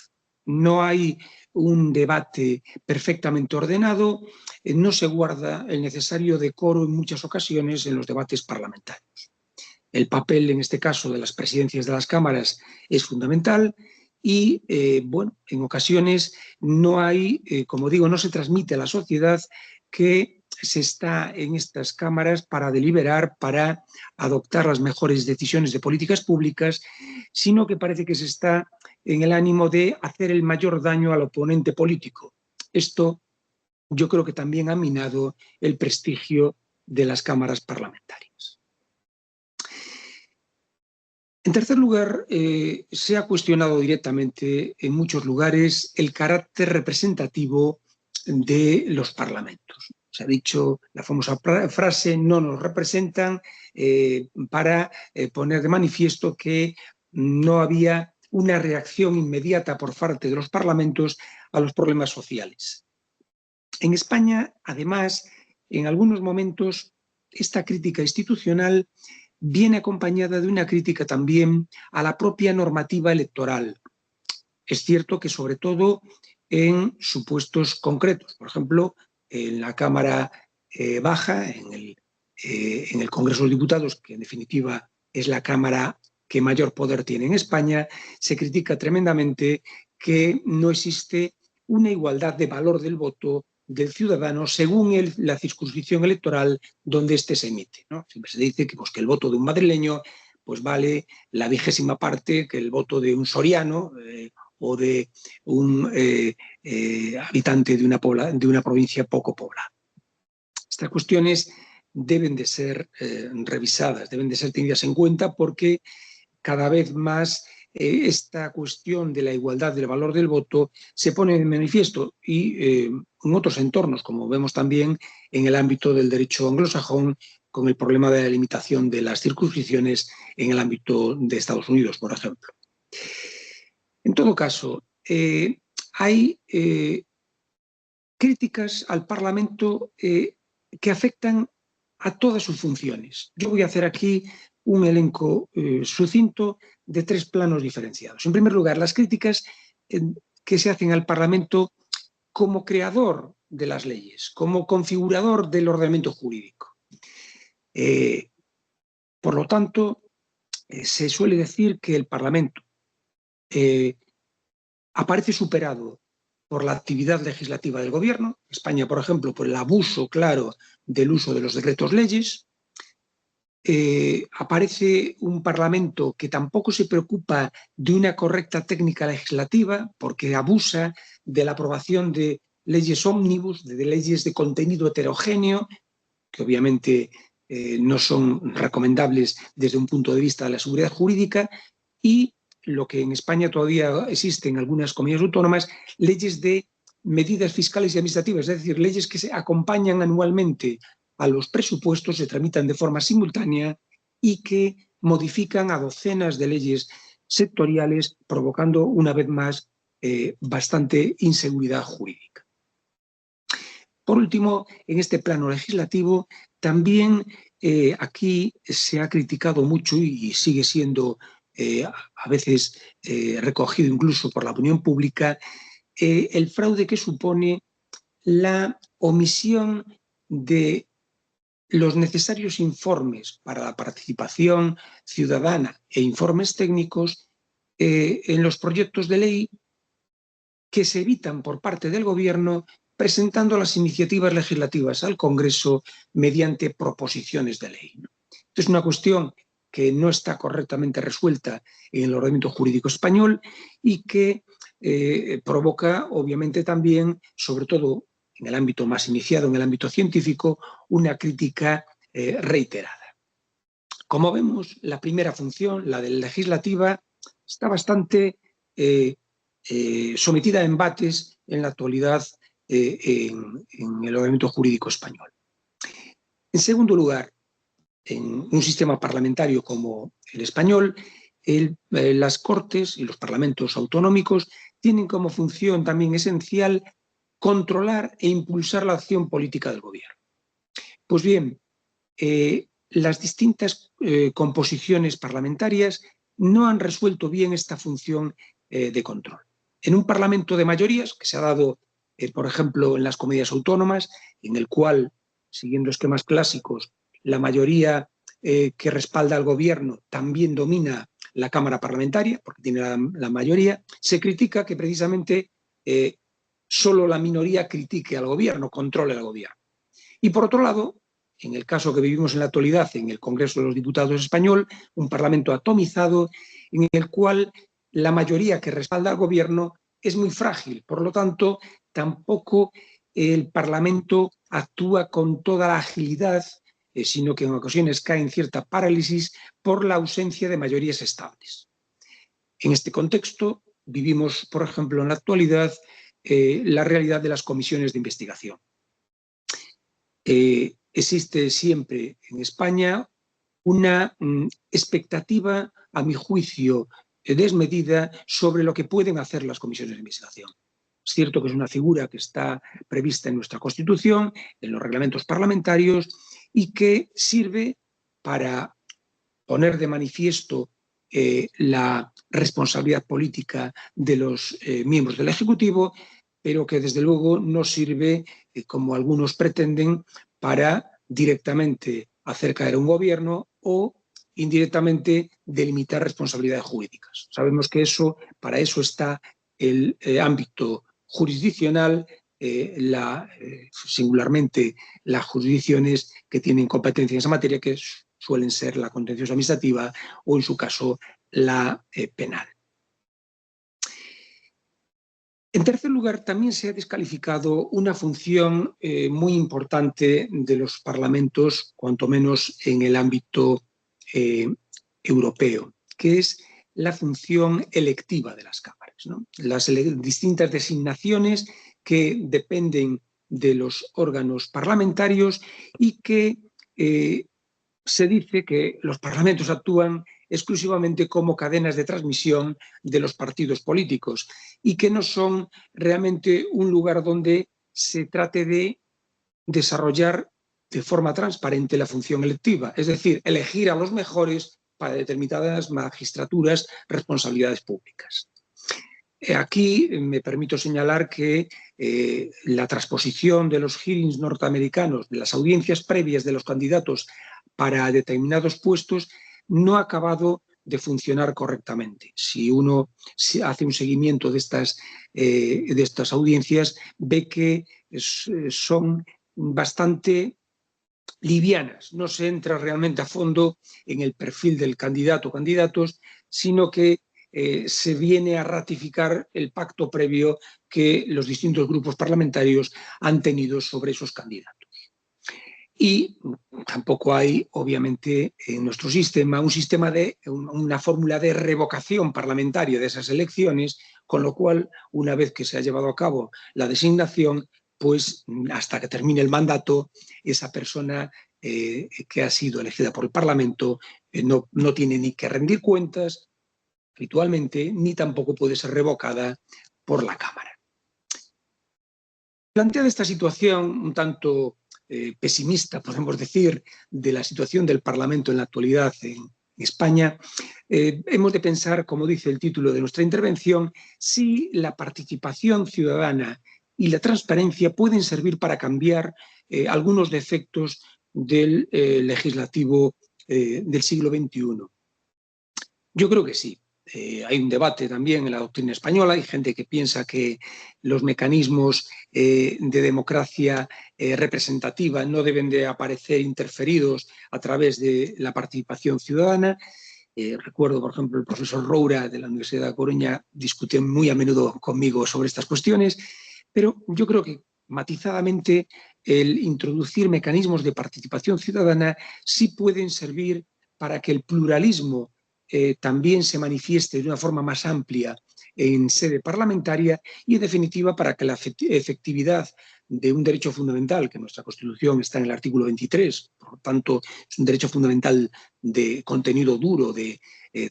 No hay un debate perfectamente ordenado, no se guarda el necesario decoro en muchas ocasiones en los debates parlamentarios. El papel, en este caso, de las presidencias de las cámaras es fundamental y, bueno, en ocasiones no hay, como digo, no se transmite a la sociedad que se está en estas cámaras para deliberar, para adoptar las mejores decisiones de políticas públicas, sino que parece que se está en el ánimo de hacer el mayor daño al oponente político. Esto yo creo que también ha minado el prestigio de las cámaras parlamentarias. En tercer lugar, se ha cuestionado directamente en muchos lugares el carácter representativo de los parlamentos. Se ha dicho la famosa frase "no nos representan", para poner de manifiesto que no había una reacción inmediata por parte de los parlamentos a los problemas sociales. En España, además, en algunos momentos, esta crítica institucional viene acompañada de una crítica también a la propia normativa electoral. Es cierto que, sobre todo, en supuestos concretos, por ejemplo, en la Cámara Baja, en el Congreso de los Diputados, que en definitiva es la Cámara que mayor poder tiene en España, se critica tremendamente que no existe una igualdad de valor del voto del ciudadano según la circunscripción electoral donde éste se emite, ¿no? Siempre se dice que el voto de un madrileño pues vale la 20ª parte que el voto de un soriano o de un habitante de una provincia poco poblada. Estas cuestiones deben de ser revisadas, deben de ser tenidas en cuenta, porque cada vez más esta cuestión de la igualdad del valor del voto se pone en manifiesto y en otros entornos, como vemos también en el ámbito del derecho anglosajón, con el problema de la limitación de las circunscripciones en el ámbito de Estados Unidos, por ejemplo. En todo caso, hay críticas al Parlamento que afectan a todas sus funciones. Yo voy a hacer aquí un elenco sucinto de 3 planos diferenciados. En primer lugar, las críticas que se hacen al Parlamento como creador de las leyes, como configurador del ordenamiento jurídico. Por lo tanto, se suele decir que el Parlamento aparece superado por la actividad legislativa del Gobierno. España, por ejemplo, por el abuso claro del uso de los decretos leyes. Aparece un Parlamento que tampoco se preocupa de una correcta técnica legislativa, porque abusa de la aprobación de leyes ómnibus, de leyes de contenido heterogéneo, que obviamente no son recomendables desde un punto de vista de la seguridad jurídica, y lo que en España todavía existe en algunas comunidades autónomas, leyes de medidas fiscales y administrativas, es decir, leyes que se acompañan anualmente a los presupuestos, se tramitan de forma simultánea y que modifican a docenas de leyes sectoriales, provocando una vez más bastante inseguridad jurídica. Por último, en este plano legislativo, también aquí se ha criticado mucho y sigue siendo a veces recogido incluso por la opinión pública, el fraude que supone la omisión de los necesarios informes para la participación ciudadana e informes técnicos en los proyectos de ley que se evitan por parte del Gobierno presentando las iniciativas legislativas al Congreso mediante proposiciones de ley. Esto es una cuestión que no está correctamente resuelta en el ordenamiento jurídico español y que provoca, obviamente, también, sobre todo en el ámbito más iniciado, en el ámbito científico, una crítica reiterada. Como vemos, la primera función, la del legislativa, está bastante sometida a embates en la actualidad en el ordenamiento jurídico español. En segundo lugar, en un sistema parlamentario como el español, las Cortes y los parlamentos autonómicos tienen como función también esencial controlar e impulsar la acción política del gobierno. Pues bien, las distintas composiciones parlamentarias no han resuelto bien esta función de control. En un parlamento de mayorías, que se ha dado, por ejemplo, en las comunidades autónomas, en el cual, siguiendo esquemas clásicos, la mayoría que respalda al gobierno también domina la Cámara Parlamentaria, porque tiene la mayoría, se critica que precisamente solo la minoría critique al gobierno, controle al gobierno. Y por otro lado, en el caso que vivimos en la actualidad en el Congreso de los Diputados español, un parlamento atomizado en el cual la mayoría que respalda al gobierno es muy frágil. Por lo tanto, tampoco el Parlamento actúa con toda la agilidad, sino que en ocasiones cae en cierta parálisis por la ausencia de mayorías estables. En este contexto, vivimos, por ejemplo, en la actualidad, la realidad de las comisiones de investigación. Existe siempre en España una expectativa, a mi juicio, desmedida sobre lo que pueden hacer las comisiones de investigación. Es cierto que es una figura que está prevista en nuestra Constitución, en los reglamentos parlamentarios, y que sirve para poner de manifiesto la responsabilidad política de los miembros del Ejecutivo, pero que desde luego no sirve, como algunos pretenden, para directamente hacer caer a un gobierno o indirectamente delimitar responsabilidades jurídicas. Sabemos que para eso está el ámbito jurisdiccional, singularmente las jurisdicciones que tienen competencia en esa materia, que suelen ser la contenciosa administrativa o, en su caso, la penal. En tercer lugar, también se ha descalificado una función muy importante de los parlamentos, cuanto menos en el ámbito europeo, que es la función electiva de las cámaras, ¿no? Las distintas designaciones que dependen de los órganos parlamentarios y que se dice que los parlamentos actúan exclusivamente como cadenas de transmisión de los partidos políticos y que no son realmente un lugar donde se trate de desarrollar de forma transparente la función electiva, es decir, elegir a los mejores para determinadas magistraturas, responsabilidades públicas. Aquí me permito señalar que la transposición de los hearings norteamericanos, de las audiencias previas de los candidatos para determinados puestos, no ha acabado de funcionar correctamente. Si uno hace un seguimiento de estas audiencias, ve que son bastante livianas. No se entra realmente a fondo en el perfil del candidato o candidatos, sino que se viene a ratificar el pacto previo que los distintos grupos parlamentarios han tenido sobre esos candidatos. Y tampoco hay, obviamente, en nuestro sistema una fórmula de revocación parlamentaria de esas elecciones, con lo cual, una vez que se ha llevado a cabo la designación, pues hasta que termine el mandato, esa persona que ha sido elegida por el Parlamento no tiene ni que rendir cuentas habitualmente, ni tampoco puede ser revocada por la Cámara. Planteada esta situación un tanto pesimista, podemos decir, de la situación del Parlamento en la actualidad en España, hemos de pensar, como dice el título de nuestra intervención, si la participación ciudadana y la transparencia pueden servir para cambiar algunos defectos del legislativo del siglo XXI. Yo creo que sí. Hay un debate también en la doctrina española, hay gente que piensa que los mecanismos de democracia representativa no deben de aparecer interferidos a través de la participación ciudadana. Recuerdo, por ejemplo, el profesor Roura de la Universidad de Coruña discutió muy a menudo conmigo sobre estas cuestiones, pero yo creo que matizadamente el introducir mecanismos de participación ciudadana sí pueden servir para que el pluralismo también se manifieste de una forma más amplia en sede parlamentaria y, en definitiva, para que la efectividad de un derecho fundamental, que en nuestra Constitución está en el artículo 23, por lo tanto es un derecho fundamental de contenido duro, de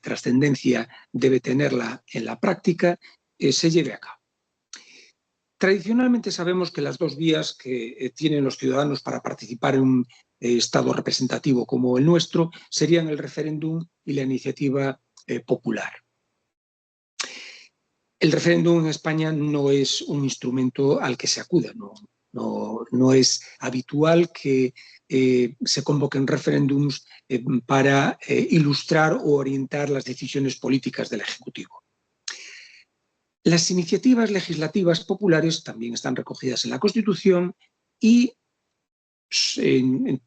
trascendencia, debe tenerla en la práctica, se lleve a cabo. Tradicionalmente sabemos que las dos vías que tienen los ciudadanos para participar en un Estado representativo como el nuestro serían el referéndum y la iniciativa popular. El referéndum en España no es un instrumento al que se acuda, no es habitual que se convoquen referéndums para ilustrar o orientar las decisiones políticas del Ejecutivo. Las iniciativas legislativas populares también están recogidas en la Constitución y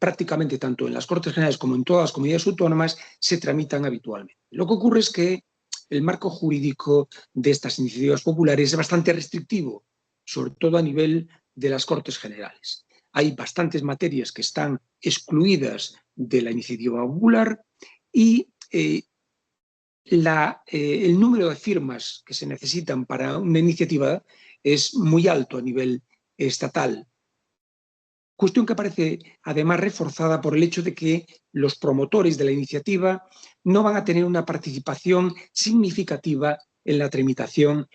prácticamente tanto en las Cortes Generales como en todas las comunidades autónomas se tramitan habitualmente. Lo que ocurre es que el marco jurídico de estas iniciativas populares es bastante restrictivo, sobre todo a nivel de las Cortes Generales. Hay bastantes materias que están excluidas de la iniciativa popular y el número de firmas que se necesitan para una iniciativa es muy alto a nivel estatal. Cuestión que aparece además reforzada por el hecho de que los promotores de la iniciativa no van a tener una participación significativa en la tramitación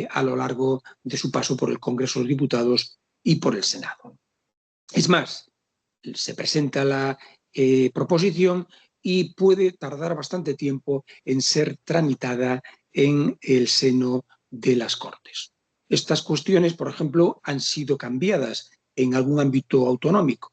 a lo largo de su paso por el Congreso de los Diputados y por el Senado. Es más, se presenta la proposición y puede tardar bastante tiempo en ser tramitada en el seno de las Cortes. Estas cuestiones, por ejemplo, han sido cambiadas en algún ámbito autonómico.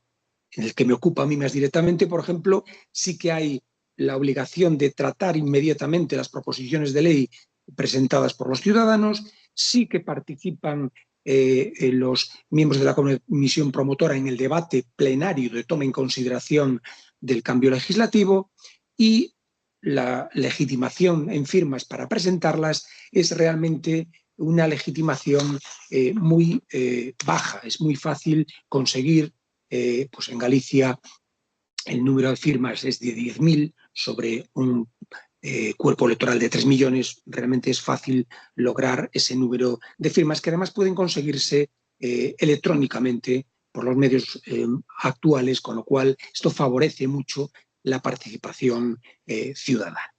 En el que me ocupa a mí más directamente, por ejemplo, sí que hay la obligación de tratar inmediatamente las proposiciones de ley presentadas por los ciudadanos, sí que participan los miembros de la comisión promotora en el debate plenario de toma en consideración del cambio legislativo y la legitimación en firmas para presentarlas es realmente una legitimación muy baja. Es muy fácil conseguir, pues en Galicia el número de firmas es de 10.000 sobre un cuerpo electoral de 3 millones. Realmente es fácil lograr ese número de firmas que además pueden conseguirse electrónicamente por los medios actuales, con lo cual esto favorece mucho la participación ciudadana.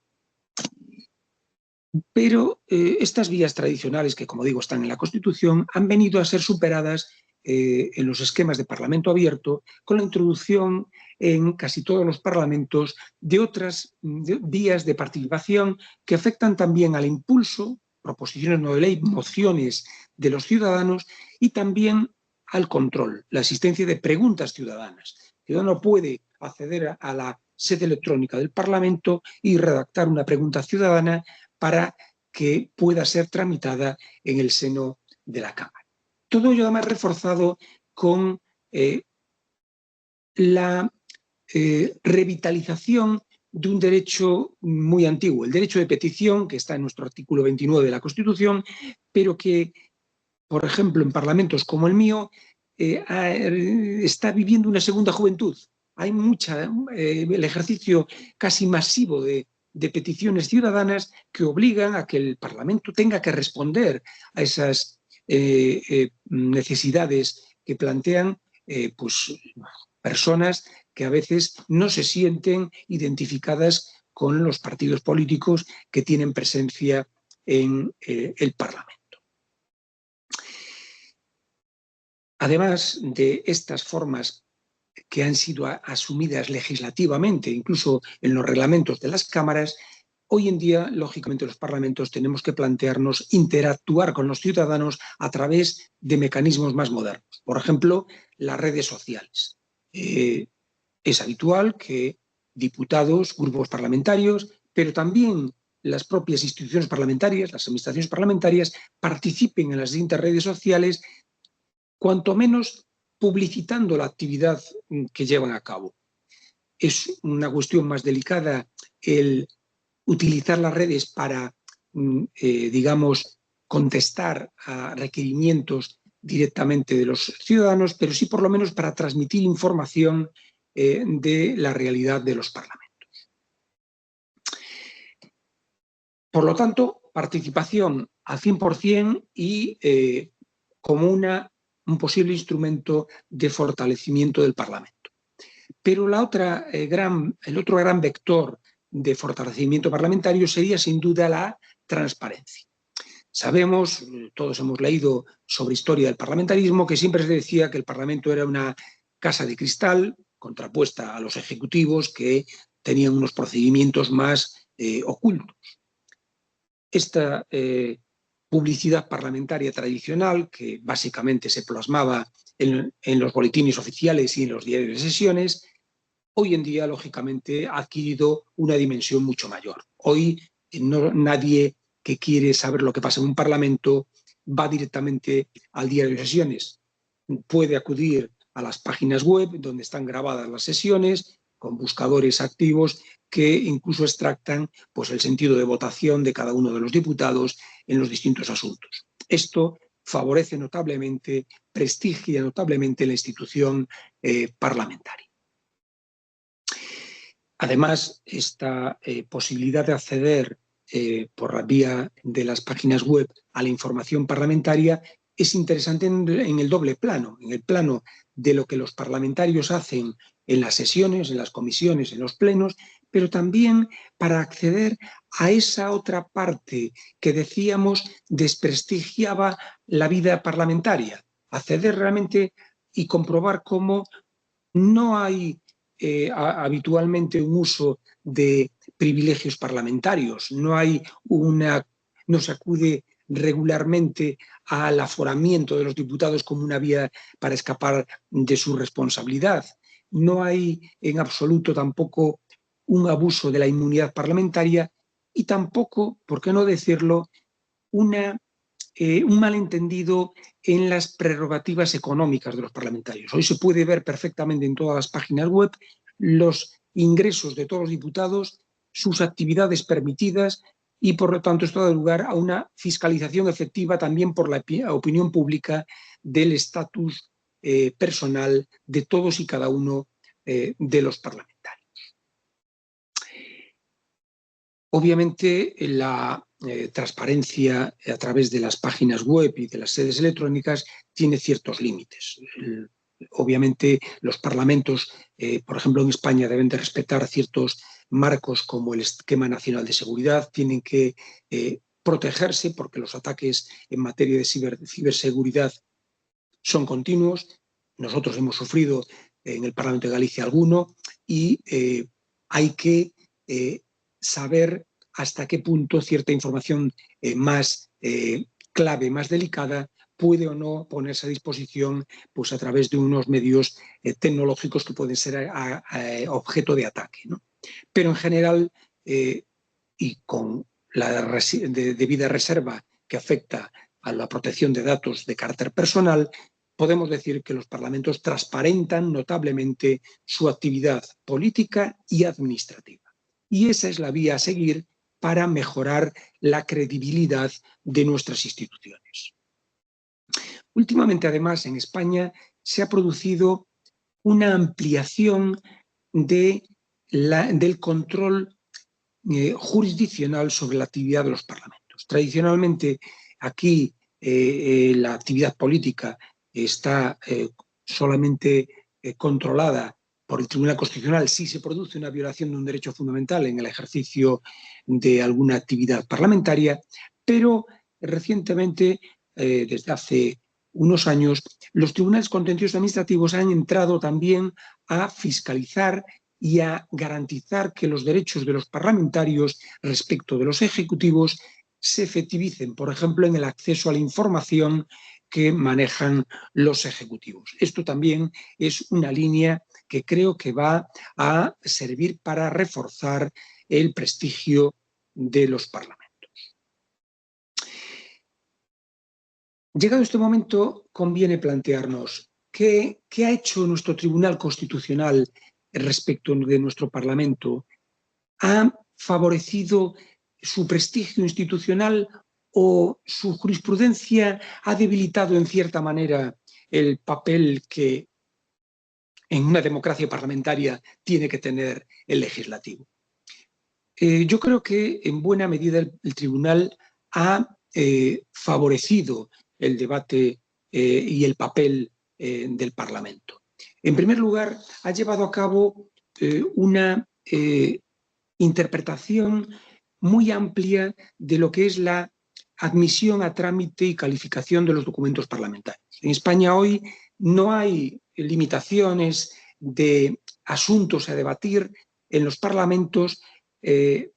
Pero estas vías tradicionales, que como digo están en la Constitución, han venido a ser superadas en los esquemas de Parlamento abierto con la introducción en casi todos los parlamentos de otras vías de participación que afectan también al impulso, proposiciones no de ley, mociones de los ciudadanos y también al control, la asistencia de preguntas ciudadanas. El ciudadano puede acceder a la sede electrónica del Parlamento y redactar una pregunta ciudadana para que pueda ser tramitada en el seno de la Cámara. Todo ello además reforzado con la revitalización de un derecho muy antiguo, el derecho de petición, que está en nuestro artículo 29 de la Constitución, pero que, por ejemplo, en parlamentos como el mío, está viviendo una segunda juventud. Hay el ejercicio casi masivo de peticiones ciudadanas que obligan a que el Parlamento tenga que responder a esas necesidades que plantean pues, personas que a veces no se sienten identificadas con los partidos políticos que tienen presencia en el Parlamento. Además de estas formas que han sido asumidas legislativamente, incluso en los reglamentos de las cámaras, hoy en día, lógicamente, los parlamentos tenemos que plantearnos interactuar con los ciudadanos a través de mecanismos más modernos. Por ejemplo, las redes sociales. Es habitual que diputados, grupos parlamentarios, pero también las propias instituciones parlamentarias, las administraciones parlamentarias, participen en las distintas redes sociales, cuanto menos publicitando la actividad que llevan a cabo. Es una cuestión más delicada el utilizar las redes para, digamos, contestar a requerimientos directamente de los ciudadanos, pero sí por lo menos para transmitir información de la realidad de los parlamentos. Por lo tanto, participación al 100% y como un posible instrumento de fortalecimiento del Parlamento. Pero el otro gran vector de fortalecimiento parlamentario sería sin duda la transparencia. Sabemos, todos hemos leído sobre historia del parlamentarismo, que siempre se decía que el Parlamento era una casa de cristal contrapuesta a los ejecutivos que tenían unos procedimientos más ocultos. Esta publicidad parlamentaria tradicional, que básicamente se plasmaba en los boletines oficiales y en los diarios de sesiones, hoy en día, lógicamente, ha adquirido una dimensión mucho mayor. Hoy nadie que quiere saber lo que pasa en un parlamento va directamente al diario de sesiones. Puede acudir a las páginas web donde están grabadas las sesiones, con buscadores activos que incluso extractan pues, el sentido de votación de cada uno de los diputados en los distintos asuntos. Esto favorece notablemente, prestigia notablemente la institución parlamentaria. Además, esta posibilidad de acceder por la vía de las páginas web a la información parlamentaria es interesante en el doble plano, en el plano de lo que los parlamentarios hacen en las sesiones, en las comisiones, en los plenos, pero también para acceder a esa otra parte que decíamos desprestigiaba la vida parlamentaria, acceder realmente y comprobar cómo no hay habitualmente un uso de privilegios parlamentarios, no se acude regularmente al aforamiento de los diputados como una vía para escapar de su responsabilidad. No hay en absoluto tampoco un abuso de la inmunidad parlamentaria y tampoco, por qué no decirlo, un malentendido en las prerrogativas económicas de los parlamentarios. Hoy se puede ver perfectamente en todas las páginas web los ingresos de todos los diputados, sus actividades permitidas y, por lo tanto, esto da lugar a una fiscalización efectiva también por la opinión pública del estatus personal de todos y cada uno de los parlamentarios. Obviamente, la transparencia a través de las páginas web y de las sedes electrónicas tiene ciertos límites. Obviamente, los parlamentos, por ejemplo, en España, deben de respetar ciertos marcos como el Esquema Nacional de Seguridad, tienen que protegerse porque los ataques en materia de ciberseguridad son continuos. Nosotros hemos sufrido en el Parlamento de Galicia alguno y hay que saber hasta qué punto cierta información más clave, más delicada, puede o no ponerse a disposición pues, a través de unos medios tecnológicos que pueden ser objeto de ataque, ¿no? Pero en general, y con la debida reserva que afecta a la protección de datos de carácter personal, podemos decir que los parlamentos transparentan notablemente su actividad política y administrativa. Y esa es la vía a seguir para mejorar la credibilidad de nuestras instituciones. Últimamente, además, en España se ha producido una ampliación del control jurisdiccional sobre la actividad de los parlamentos. Tradicionalmente, aquí la actividad política está solamente controlada por el Tribunal Constitucional si se produce una violación de un derecho fundamental en el ejercicio de alguna actividad parlamentaria, pero recientemente, desde hace unos años, los tribunales contenciosos administrativos han entrado también a fiscalizar y a garantizar que los derechos de los parlamentarios respecto de los ejecutivos se efectivicen, por ejemplo, en el acceso a la información que manejan los ejecutivos. Esto también es una línea que creo que va a servir para reforzar el prestigio de los parlamentos. Llegado este momento, conviene plantearnos qué ha hecho nuestro Tribunal Constitucional respecto de nuestro Parlamento. ¿Ha favorecido su prestigio institucional o su jurisprudencia ha debilitado en cierta manera el papel que en una democracia parlamentaria tiene que tener el legislativo? Yo creo que en buena medida el Tribunal ha favorecido el debate y el papel del Parlamento. En primer lugar, ha llevado a cabo una interpretación muy amplia de lo que es la admisión a trámite y calificación de los documentos parlamentarios. En España hoy no hay limitaciones de asuntos a debatir en los parlamentos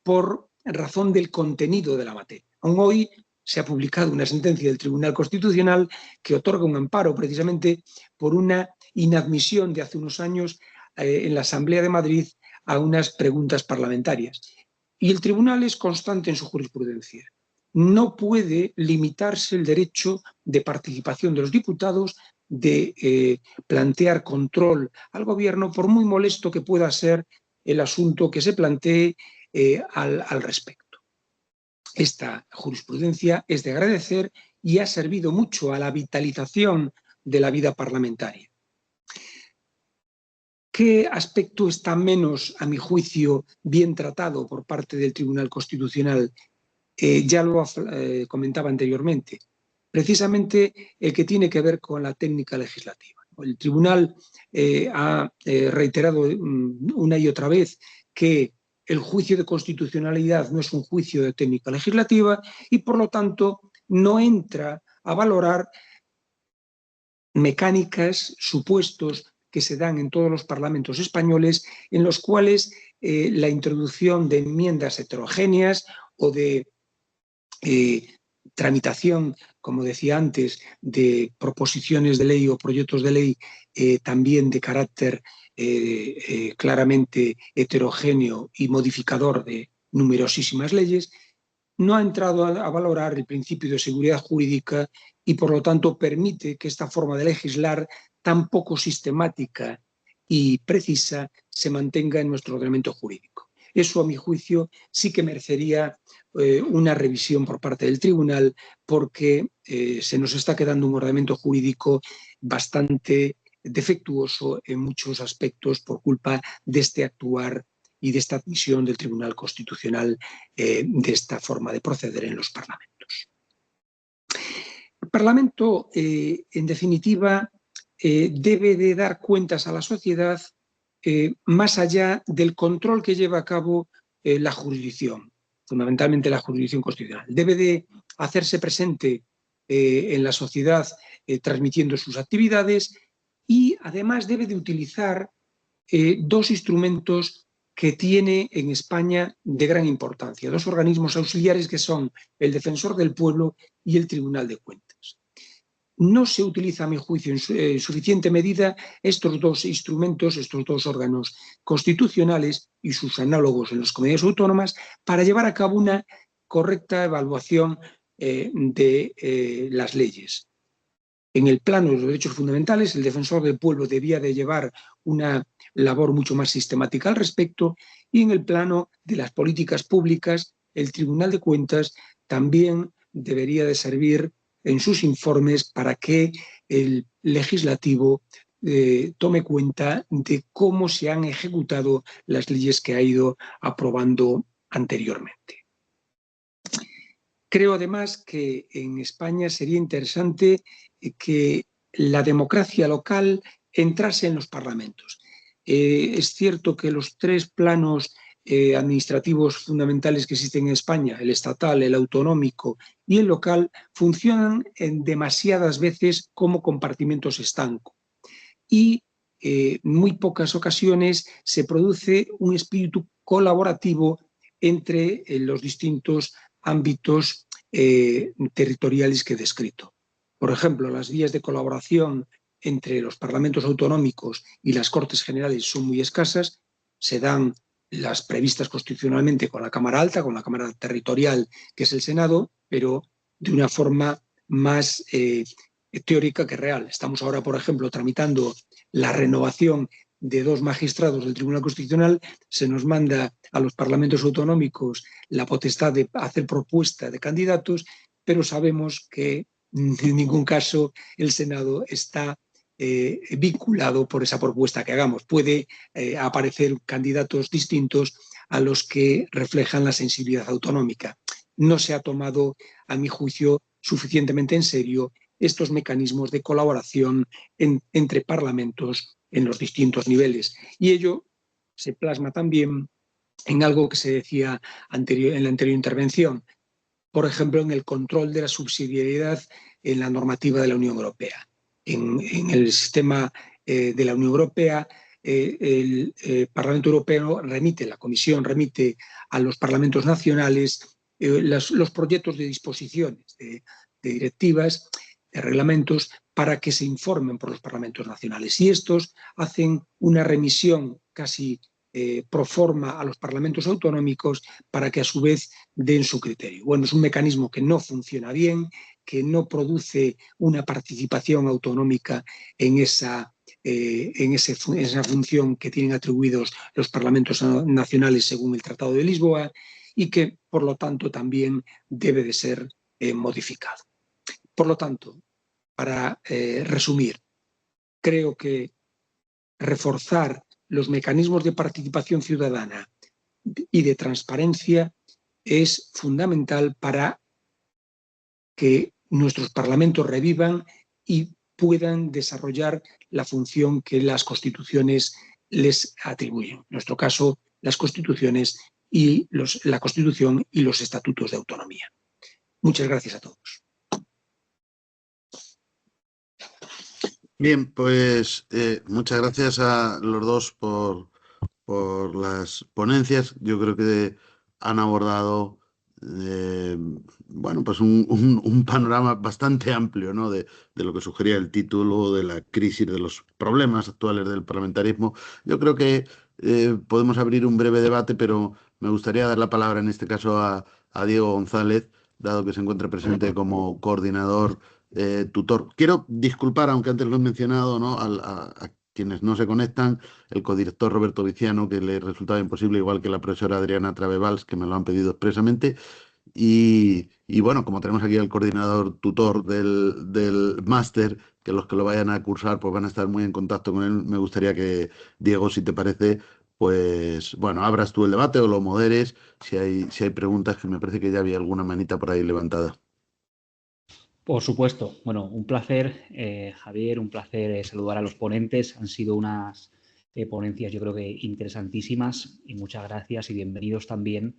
por razón del contenido de la materia. Aún hoy se ha publicado una sentencia del Tribunal Constitucional que otorga un amparo precisamente por una inadmisión de hace unos años en la Asamblea de Madrid a unas preguntas parlamentarias. Y el Tribunal es constante en su jurisprudencia. No puede limitarse el derecho de participación de los diputados, de plantear control al Gobierno, por muy molesto que pueda ser el asunto que se plantee al respecto. Esta jurisprudencia es de agradecer y ha servido mucho a la vitalización de la vida parlamentaria. ¿Qué aspecto está menos, a mi juicio, bien tratado por parte del Tribunal Constitucional? Ya lo comentaba anteriormente, precisamente el que tiene que ver con la técnica legislativa. El Tribunal ha reiterado una y otra vez que el juicio de constitucionalidad no es un juicio de técnica legislativa y, por lo tanto, no entra a valorar mecánicas, supuestos que se dan en todos los parlamentos españoles, en los cuales la introducción de enmiendas heterogéneas o de tramitación, como decía antes, de proposiciones de ley o proyectos de ley también de carácter claramente heterogéneo y modificador de numerosísimas leyes, no ha entrado a valorar el principio de seguridad jurídica y, por lo tanto, permite que esta forma de legislar tan poco sistemática y precisa se mantenga en nuestro ordenamiento jurídico. Eso, a mi juicio, sí que merecería una revisión por parte del Tribunal, porque se nos está quedando un ordenamiento jurídico bastante defectuoso en muchos aspectos por culpa de este actuar y de esta admisión del Tribunal Constitucional de esta forma de proceder en los parlamentos. El Parlamento, en definitiva, debe de dar cuentas a la sociedad más allá del control que lleva a cabo la jurisdicción, fundamentalmente la jurisdicción constitucional. Debe de hacerse presente en la sociedad transmitiendo sus actividades y además debe de utilizar dos instrumentos que tiene en España de gran importancia, dos organismos auxiliares que son el Defensor del Pueblo y el Tribunal de Cuentas. No se utiliza, a mi juicio, en suficiente medida estos dos instrumentos, estos dos órganos constitucionales y sus análogos en las comunidades autónomas para llevar a cabo una correcta evaluación de las leyes. En el plano de los derechos fundamentales, el Defensor del Pueblo debía de llevar una labor mucho más sistemática al respecto, y en el plano de las políticas públicas, el Tribunal de Cuentas también debería de servir en sus informes para que el legislativo tome cuenta de cómo se han ejecutado las leyes que ha ido aprobando anteriormente. Creo además que en España sería interesante que la democracia local entrase en los parlamentos. Es cierto que los tres planos administrativos fundamentales que existen en España, el estatal, el autonómico y el local, funcionan demasiadas veces como compartimentos estancos. Y en muy pocas ocasiones se produce un espíritu colaborativo entre los distintos ámbitos territoriales que he descrito. Por ejemplo, las vías de colaboración entre los parlamentos autonómicos y las Cortes Generales son muy escasas, se dan las previstas constitucionalmente con la Cámara Alta, con la Cámara Territorial, que es el Senado, pero de una forma más teórica que real. Estamos ahora, por ejemplo, tramitando la renovación de 2 magistrados del Tribunal Constitucional, se nos manda a los parlamentos autonómicos la potestad de hacer propuesta de candidatos, pero sabemos que en ningún caso el Senado está vinculado por esa propuesta que hagamos. Puede aparecer candidatos distintos a los que reflejan la sensibilidad autonómica. No se ha tomado, a mi juicio, suficientemente en serio estos mecanismos de colaboración entre parlamentos en los distintos niveles. Y ello se plasma también en algo que se decía en la anterior intervención, por ejemplo, en el control de la subsidiariedad en la normativa de la Unión Europea. En el sistema de la Unión Europea, el Parlamento Europeo remite, la Comisión remite a los parlamentos nacionales los proyectos de disposiciones, de directivas, de reglamentos, para que se informen por los parlamentos nacionales. Y estos hacen una remisión casi pro forma a los parlamentos autonómicos para que a su vez den su criterio. Bueno, es un mecanismo que no funciona bien, que no produce una participación autonómica en esa función que tienen atribuidos los parlamentos nacionales según el Tratado de Lisboa y que, por lo tanto, también debe de ser modificado. Por lo tanto, para resumir, creo que reforzar los mecanismos de participación ciudadana y de transparencia es fundamental para que nuestros parlamentos revivan y puedan desarrollar la función que las constituciones les atribuyen. En nuestro caso, las constituciones y la Constitución y los estatutos de autonomía. Muchas gracias a todos. Bien, pues muchas gracias a los dos por las ponencias. Yo creo que han abordado bueno, pues un panorama bastante amplio, ¿no? de lo que sugería el título, de la crisis, de los problemas actuales del parlamentarismo. Yo creo que podemos abrir un breve debate, pero me gustaría dar la palabra en este caso a Diego González, dado que se encuentra presente como coordinador tutor. Quiero disculpar, aunque antes lo he mencionado, ¿no? a quienes no se conectan, el codirector Roberto Viciano, que le resultaba imposible, igual que la profesora Adriana Travevals, que me lo han pedido expresamente. Y bueno, como tenemos aquí al coordinador tutor del máster, que los que lo vayan a cursar pues van a estar muy en contacto con él, me gustaría que, Diego, si te parece, pues bueno, abras tú el debate o lo moderes, si hay preguntas, que me parece que ya había alguna manita por ahí levantada. Por supuesto. Bueno, un placer, Javier, un placer saludar a los ponentes. Han sido unas ponencias, yo creo que interesantísimas, y muchas gracias y bienvenidos también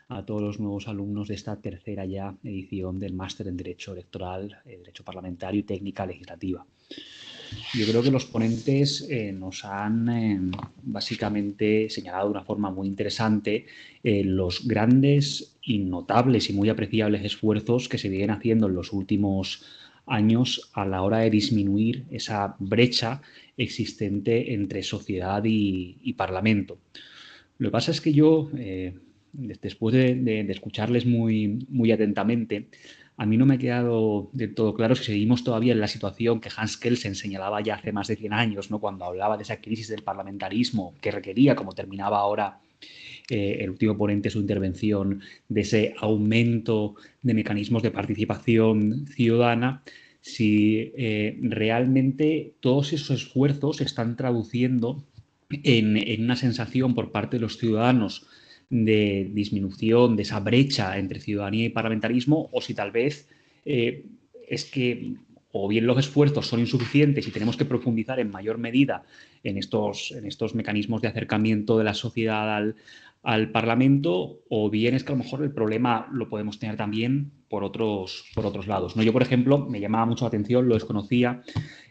a todos los nuevos alumnos de esta tercera ya edición del Máster en Derecho Electoral, Derecho Parlamentario y Técnica Legislativa. Yo creo que los ponentes nos han básicamente señalado de una forma muy interesante los grandes y notables y muy apreciables esfuerzos que se vienen haciendo en los últimos años a la hora de disminuir esa brecha existente entre sociedad y Parlamento. Lo que pasa es que yo, después de escucharles muy atentamente, a mí no me ha quedado del todo claro si seguimos todavía en la situación que Hans Kelsen señalaba ya hace más de 100 años, ¿no? Cuando hablaba de esa crisis del parlamentarismo que requería, como terminaba ahora el último ponente su intervención, de ese aumento de mecanismos de participación ciudadana, si realmente todos esos esfuerzos se están traduciendo en una sensación por parte de los ciudadanos de disminución de esa brecha entre ciudadanía y parlamentarismo, o si tal vez es que o bien los esfuerzos son insuficientes y tenemos que profundizar en mayor medida en estos mecanismos de acercamiento de la sociedad al Parlamento, o bien es que a lo mejor el problema lo podemos tener también por otros lados, ¿no? Yo, por ejemplo, me llamaba mucho la atención, lo desconocía,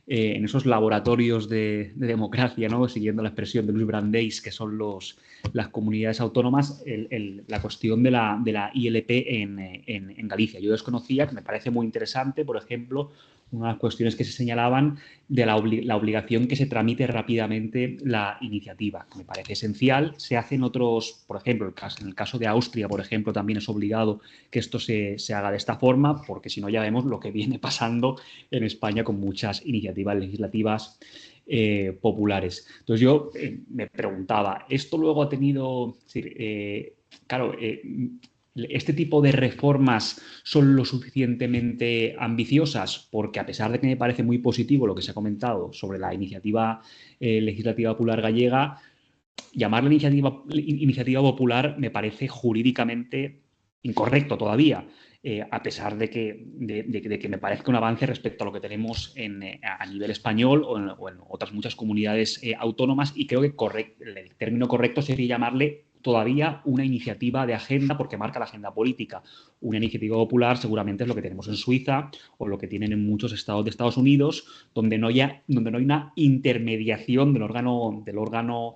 en esos laboratorios de democracia, ¿no? Siguiendo la expresión de Luis Brandeis, que son las comunidades autónomas, la cuestión de la ILP en Galicia. Yo desconocía, que me parece muy interesante, por ejemplo, una de las cuestiones que se señalaban de la obligación que se tramite rápidamente la iniciativa, que me parece esencial. Se hacen otros, por ejemplo, en el caso de Austria, por ejemplo, también es obligado que esto se haga de esta forma, porque si no ya vemos lo que viene pasando en España con muchas iniciativas legislativas populares. Entonces yo me preguntaba, ¿esto luego ha tenido... ¿este tipo de reformas son lo suficientemente ambiciosas? Porque a pesar de que me parece muy positivo lo que se ha comentado sobre la iniciativa legislativa popular gallega, llamarla iniciativa popular me parece jurídicamente incorrecto todavía, a pesar de que me parezca un avance respecto a lo que tenemos a nivel español o en otras muchas comunidades autónomas, y creo que el término correcto sería llamarle todavía una iniciativa de agenda, porque marca la agenda política. Una iniciativa popular seguramente es lo que tenemos en Suiza o lo que tienen en muchos estados de Estados Unidos, donde no hay una intermediación del órgano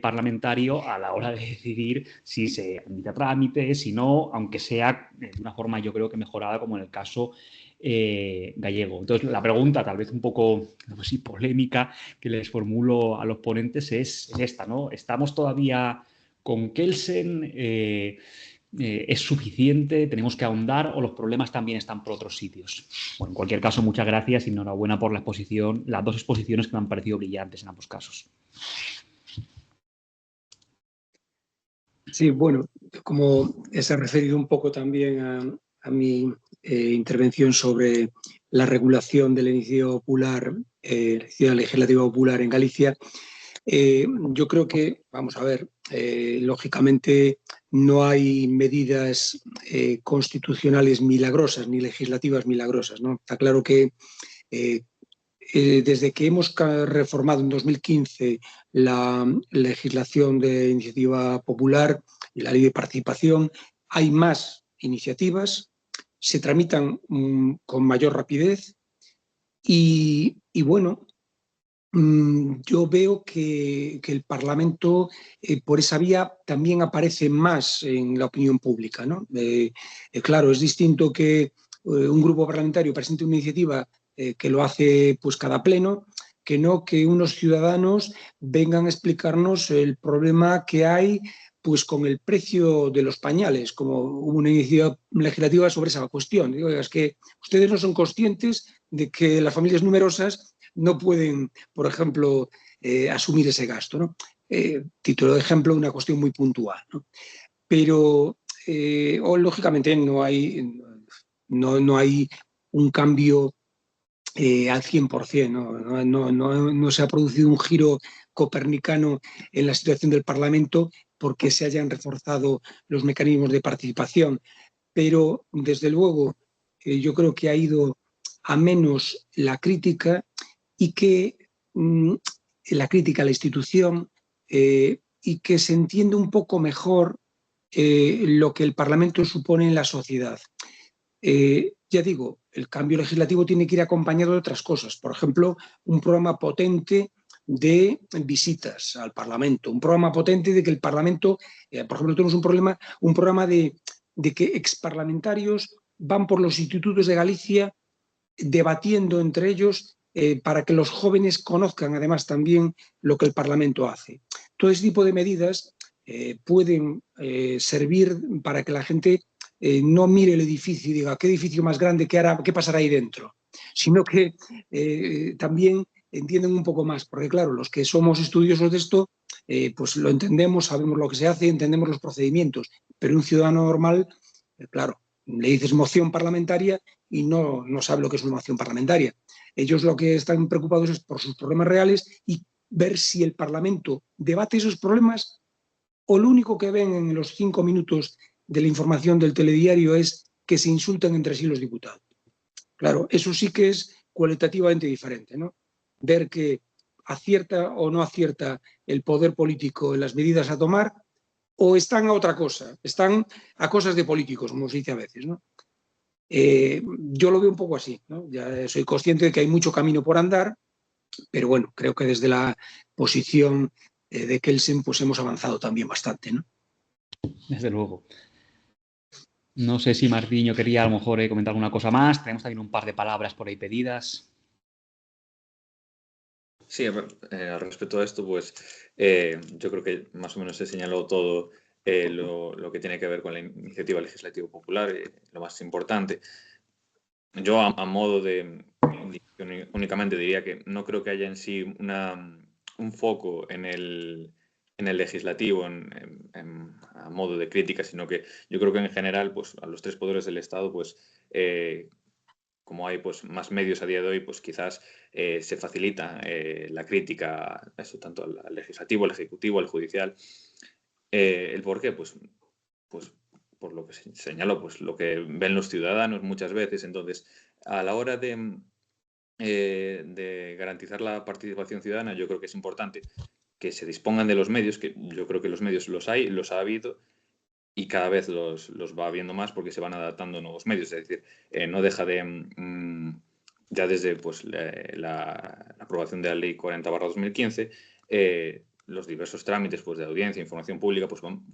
parlamentario a la hora de decidir si se admite a trámite, si no, aunque sea de una forma yo creo que mejorada, como en el caso gallego. Entonces, la pregunta, tal vez un poco, no sé si polémica, que les formulo a los ponentes es esta, ¿no? ¿Estamos todavía con Kelsen? ¿Es suficiente? ¿Tenemos que ahondar o los problemas también están por otros sitios? Bueno, en cualquier caso, muchas gracias y enhorabuena por las dos exposiciones que me han parecido brillantes en ambos casos. Sí, bueno, como se ha referido un poco también a mi intervención sobre la regulación de la iniciativa popular, la iniciativa legislativa popular en Galicia, yo creo que, vamos a ver, lógicamente no hay medidas constitucionales milagrosas ni legislativas milagrosas, ¿no? Está claro que desde que hemos reformado en 2015 la legislación de iniciativa popular y la ley de participación, hay más iniciativas, se tramitan con mayor rapidez y bueno, yo veo que el Parlamento por esa vía también aparece más en la opinión pública, ¿no? Claro, es distinto que un grupo parlamentario presente una iniciativa que lo hace pues cada pleno, que no que unos ciudadanos vengan a explicarnos el problema que hay pues con el precio de los pañales, como hubo una iniciativa legislativa sobre esa cuestión. Digo, es que ustedes no son conscientes de que las familias numerosas no pueden, por ejemplo, asumir ese gasto, ¿no? Título de ejemplo, una cuestión muy puntual, ¿no? Pero, lógicamente, no hay un cambio al 100%, no se ha producido un giro copernicano en la situación del Parlamento porque se hayan reforzado los mecanismos de participación, pero, desde luego, yo creo que ha ido a menos la crítica y que la crítica a la institución y que se entiende un poco mejor lo que el Parlamento supone en la sociedad. Ya digo, el cambio legislativo tiene que ir acompañado de otras cosas. Por ejemplo, un programa potente de visitas al Parlamento, un programa potente de que el Parlamento, por ejemplo, tenemos un programa de que exparlamentarios van por los institutos de Galicia debatiendo entre ellos para que los jóvenes conozcan además también lo que el Parlamento hace. Todo ese tipo de medidas pueden servir para que la gente no mire el edificio y diga qué edificio más grande, qué pasará ahí dentro, sino que también entienden un poco más, porque claro, los que somos estudiosos de esto, pues lo entendemos, sabemos lo que se hace, entendemos los procedimientos, pero un ciudadano normal, claro, le dices moción parlamentaria y no sabe lo que es una acción parlamentaria. Ellos lo que están preocupados es por sus problemas reales y ver si el Parlamento debate esos problemas, o lo único que ven en los 5 minutos de la información del telediario es que se insultan entre sí los diputados. Claro, eso sí que es cualitativamente diferente, ¿no? Ver que acierta o no acierta el poder político en las medidas a tomar, o están a otra cosa, están a cosas de políticos, como se dice a veces, ¿no? Yo lo veo un poco así, ¿no? Ya soy consciente de que hay mucho camino por andar, pero bueno, creo que desde la posición de Kelsen pues hemos avanzado también bastante, ¿no? Desde luego. No sé si Martiño quería a lo mejor comentar alguna cosa más. Tenemos también un par de palabras por ahí pedidas. Sí, al respecto a esto, pues yo creo que más o menos se señaló todo lo que tiene que ver con la iniciativa legislativa popular, lo más importante. Yo a modo de únicamente diría que no creo que haya en sí un foco en el legislativo a modo de crítica, sino que yo creo que en general pues a los 3 poderes del Estado pues como hay pues más medios a día de hoy, pues quizás se facilita la crítica, eso tanto al legislativo, al ejecutivo, al judicial. ¿El por qué? Pues por lo que se señaló, pues lo que ven los ciudadanos muchas veces. Entonces, a la hora de garantizar la participación ciudadana, yo creo que es importante que se dispongan de los medios, que yo creo que los medios los hay, los ha habido, y cada vez los va habiendo más porque se van adaptando nuevos medios. Es decir, no deja de, ya desde pues, la aprobación de la Ley 40/2015, los diversos trámites pues, de audiencia, información pública, pues van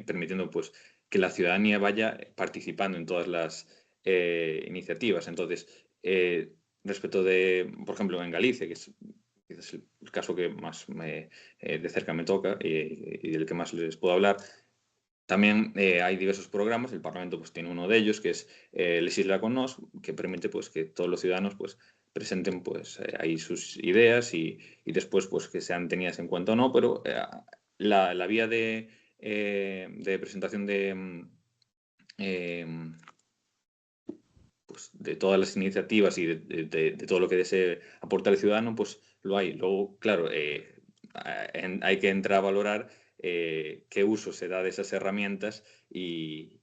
permitiendo pues, que la ciudadanía vaya participando en todas las iniciativas. Entonces, respecto de, por ejemplo, en Galicia, que es el caso que más de cerca me toca y del que más les puedo hablar, también hay diversos programas, el Parlamento pues, tiene uno de ellos, que es Legisla con Nos, que permite pues, que todos los ciudadanos pues, presenten pues, ahí sus ideas y después pues, que sean tenidas en cuenta o no, pero la vía de presentación pues, de todas las iniciativas y de todo lo que desee aportar el ciudadano, pues lo hay. Luego, claro, hay que entrar a valorar qué uso se da de esas herramientas y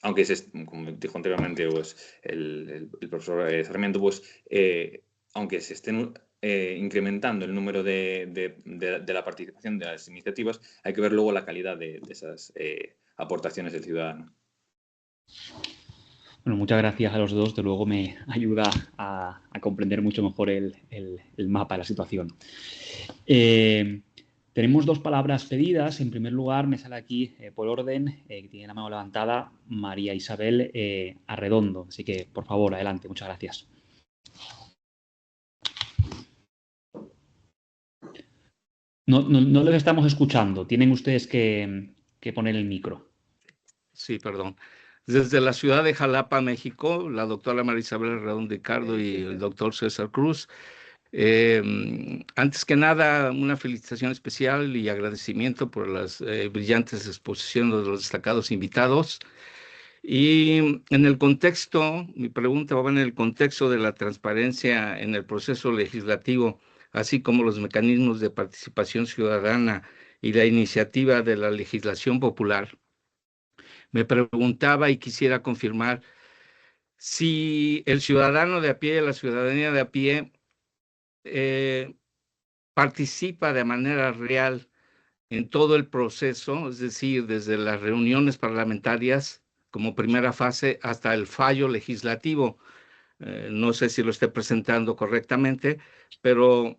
aunque como dijo anteriormente pues, el profesor Sarmiento, pues aunque se estén incrementando el número de la participación de las iniciativas, hay que ver luego la calidad de esas aportaciones del ciudadano. Bueno, muchas gracias a los dos. De luego me ayuda a comprender mucho mejor el mapa de la situación. Tenemos 2 palabras pedidas. En primer lugar, me sale aquí por orden, que tiene la mano levantada, María Isabel Arredondo. Así que, por favor, adelante. Muchas gracias. No les estamos escuchando. Tienen ustedes que poner el micro. Sí, perdón. Desde la ciudad de Jalapa, México, la doctora María Isabel Arredondo Ricardo y el doctor César Cruz. Antes que nada, una felicitación especial y agradecimiento por las brillantes exposiciones de los destacados invitados. Y en el contexto, mi pregunta va en el contexto de la transparencia en el proceso legislativo, así como los mecanismos de participación ciudadana y la iniciativa de la legislación popular. Me preguntaba y quisiera confirmar si el ciudadano de a pie, la ciudadanía de a pie, participa de manera real en todo el proceso, es decir, desde las reuniones parlamentarias como primera fase hasta el fallo legislativo. No sé si lo esté presentando correctamente, pero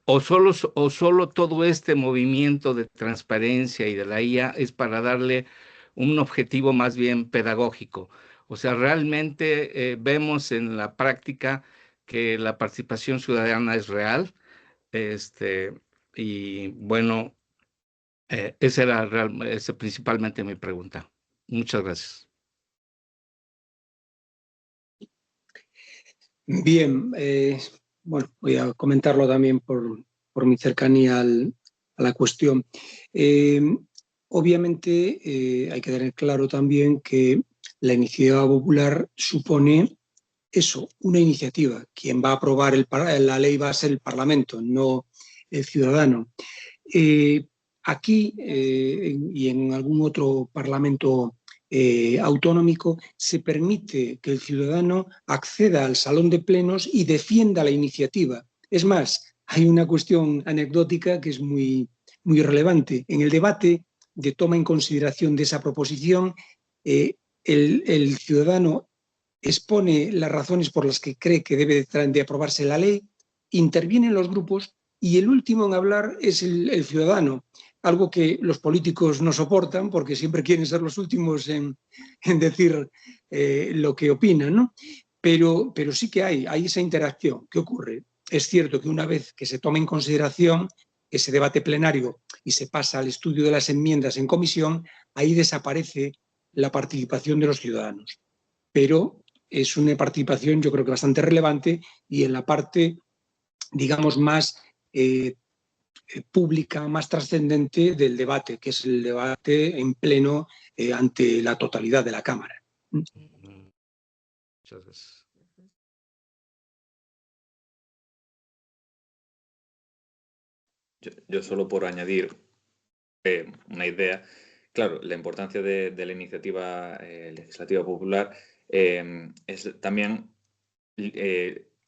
o solo todo este movimiento de transparencia y de la IA es para darle un objetivo más bien pedagógico. O sea, realmente vemos en la práctica que la participación ciudadana es real. Y bueno, esa era principalmente mi pregunta. Muchas gracias. Bien, bueno, voy a comentarlo también por mi cercanía a la cuestión. Obviamente hay que tener claro también que la iniciativa popular supone eso, una iniciativa. Quien va a aprobar la ley va a ser el Parlamento, no el ciudadano. Aquí y en algún otro Parlamento autonómico se permite que el ciudadano acceda al salón de plenos y defienda la iniciativa. Es más, hay una cuestión anecdótica que es muy relevante. En el debate de toma en consideración de esa proposición, el ciudadano expone las razones por las que cree que debe de aprobarse la ley, intervienen los grupos y el último en hablar es el ciudadano, algo que los políticos no soportan porque siempre quieren ser los últimos en decir lo que opinan, ¿no? Pero sí que hay esa interacción. ¿Qué ocurre? Es cierto que una vez que se toma en consideración ese debate plenario y se pasa al estudio de las enmiendas en comisión, ahí desaparece la participación de los ciudadanos. Pero es una participación, yo creo que bastante relevante, y en la parte, digamos, más pública, más trascendente del debate, que es el debate en pleno ante la totalidad de la Cámara. Muchas gracias. Yo solo por añadir una idea, claro, la importancia de la iniciativa legislativa popular es también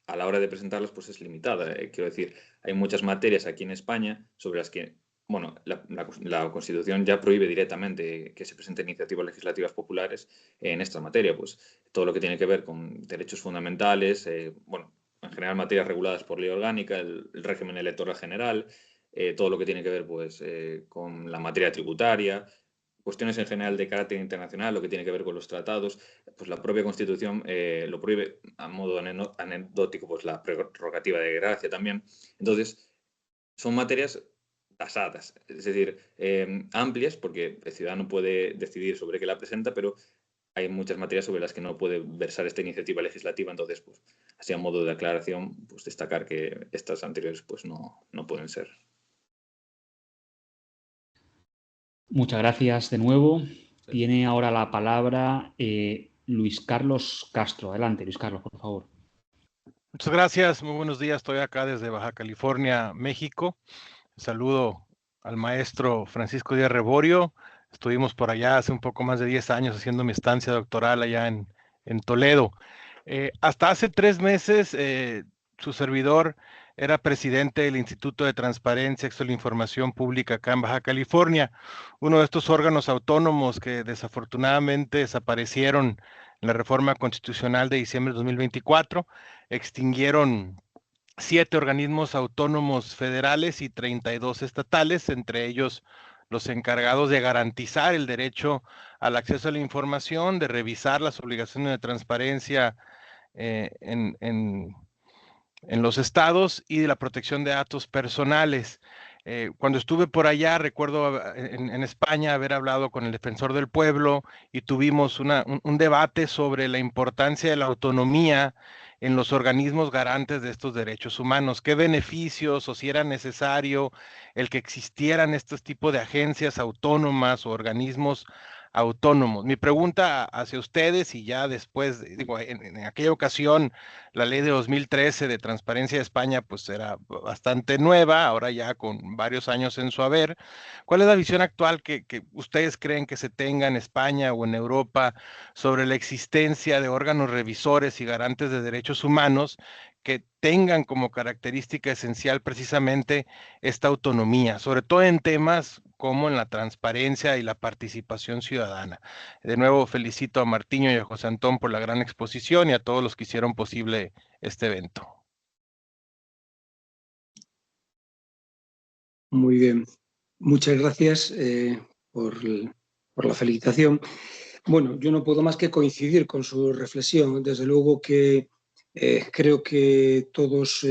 a la hora de presentarlas pues es limitada. Quiero decir, hay muchas materias aquí en España sobre las que, bueno, la Constitución ya prohíbe directamente que se presenten iniciativas legislativas populares en esta materia, pues todo lo que tiene que ver con derechos fundamentales, bueno, en general materias reguladas por ley orgánica, el régimen electoral general, todo lo que tiene que ver pues con la materia tributaria, cuestiones en general de carácter internacional, lo que tiene que ver con los tratados, pues la propia Constitución lo prohíbe a modo anecdótico, pues la prerrogativa de gracia también. Entonces, son materias tasadas, es decir, amplias, porque el ciudadano puede decidir sobre qué la presenta, pero hay muchas materias sobre las que no puede versar esta iniciativa legislativa. Entonces, pues, así a modo de aclaración, pues destacar que estas anteriores pues no pueden ser. Muchas gracias de nuevo. Tiene ahora la palabra Luis Carlos Castro. Adelante, Luis Carlos, por favor. Muchas gracias, muy buenos días. Estoy acá desde Baja California, México. Saludo al maestro Francisco Díaz Reborio. Estuvimos por allá hace un poco más de 10 años haciendo mi estancia doctoral allá en Toledo. Hasta hace 3 meses, su servidor era presidente del Instituto de Transparencia, Acceso a la Información Pública acá en Baja California, uno de estos órganos autónomos que desafortunadamente desaparecieron en la reforma constitucional de diciembre de 2024, extinguieron 7 organismos autónomos federales y 32 estatales, entre ellos los encargados de garantizar el derecho al acceso a la información, de revisar las obligaciones de transparencia en los estados y de la protección de datos personales. Cuando estuve por allá, recuerdo en España haber hablado con el defensor del pueblo y tuvimos un debate sobre la importancia de la autonomía en los organismos garantes de estos derechos humanos, qué beneficios o si era necesario el que existieran estos tipos de agencias autónomas o organismos autónomos. Mi pregunta hacia ustedes, y ya después, digo, en aquella ocasión la ley de 2013 de Transparencia de España pues era bastante nueva, ahora ya con varios años en su haber. ¿Cuál es la visión actual que ustedes creen que se tenga en España o en Europa sobre la existencia de órganos revisores y garantes de derechos humanos que tengan como característica esencial precisamente esta autonomía, sobre todo en temas como en la transparencia y la participación ciudadana? De nuevo felicito a Martiño y a José Antón por la gran exposición y a todos los que hicieron posible este evento. Muy bien. Muchas gracias por la felicitación. Bueno, yo no puedo más que coincidir con su reflexión. Desde luego que creo que todos,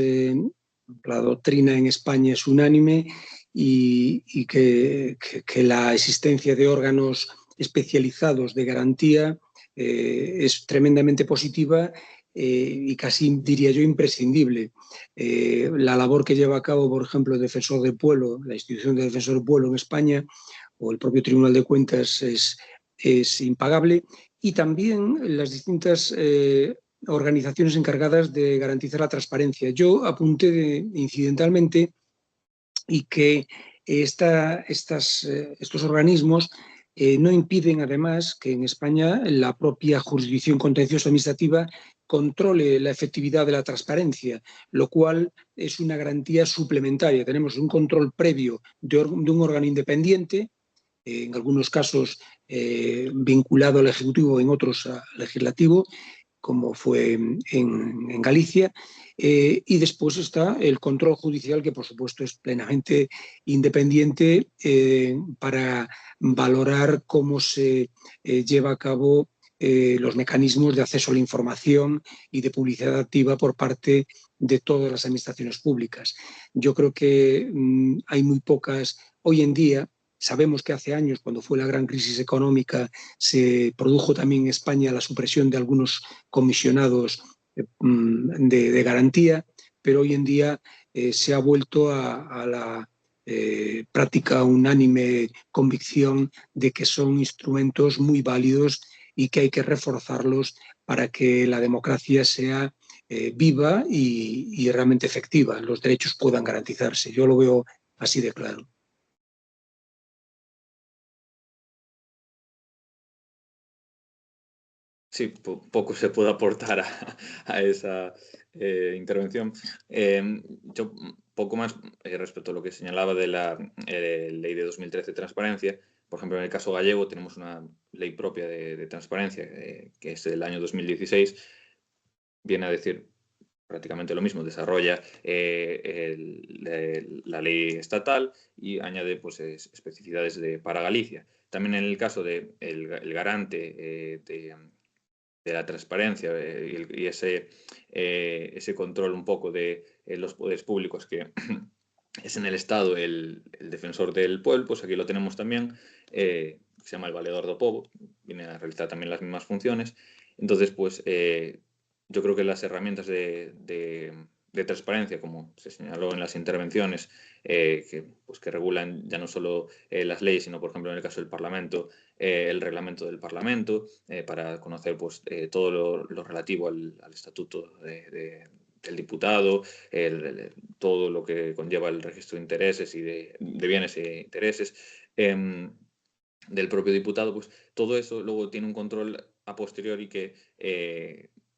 la doctrina en España es unánime y que la existencia de órganos especializados de garantía es tremendamente positiva y casi, diría yo, imprescindible. La labor que lleva a cabo, por ejemplo, el Defensor del Pueblo, la institución de Defensor del Pueblo en España, o el propio Tribunal de Cuentas es impagable, y también las distintas organizaciones encargadas de garantizar la transparencia. Yo apunté incidentalmente y que estos organismos no impiden, además, que en España la propia jurisdicción contencioso administrativa controle la efectividad de la transparencia, lo cual es una garantía suplementaria. Tenemos un control previo de un órgano independiente, en algunos casos vinculado al Ejecutivo, en otros al Legislativo, como fue en Galicia, y después está el control judicial, que por supuesto es plenamente independiente para valorar cómo se lleva a cabo los mecanismos de acceso a la información y de publicidad activa por parte de todas las administraciones públicas. Yo creo que hay muy pocas, hoy en día. Sabemos que hace años, cuando fue la gran crisis económica, se produjo también en España la supresión de algunos comisionados de garantía, pero hoy en día se ha vuelto a la práctica unánime convicción de que son instrumentos muy válidos y que hay que reforzarlos para que la democracia sea viva y realmente efectiva, los derechos puedan garantizarse. Yo lo veo así de claro. Sí, poco se puede aportar a esa intervención. Yo poco más respecto a lo que señalaba de la ley de 2013 de transparencia. Por ejemplo, en el caso gallego tenemos una ley propia de transparencia que es del año 2016. Viene a decir prácticamente lo mismo, desarrolla la ley estatal y añade pues, especificidades para Galicia. También en el caso del garante de la transparencia y ese control un poco de los poderes públicos que es en el Estado el defensor del pueblo, pues aquí lo tenemos también, se llama el valedor do povo, viene a realizar también las mismas funciones. Entonces, pues yo creo que las herramientas de transparencia, como se señaló en las intervenciones, que regulan ya no solo las leyes, sino, por ejemplo, en el caso del Parlamento, el reglamento del Parlamento, para conocer pues, todo lo relativo al estatuto del diputado, todo lo que conlleva el registro de intereses y de bienes e intereses del propio diputado, pues todo eso luego tiene un control a posteriori que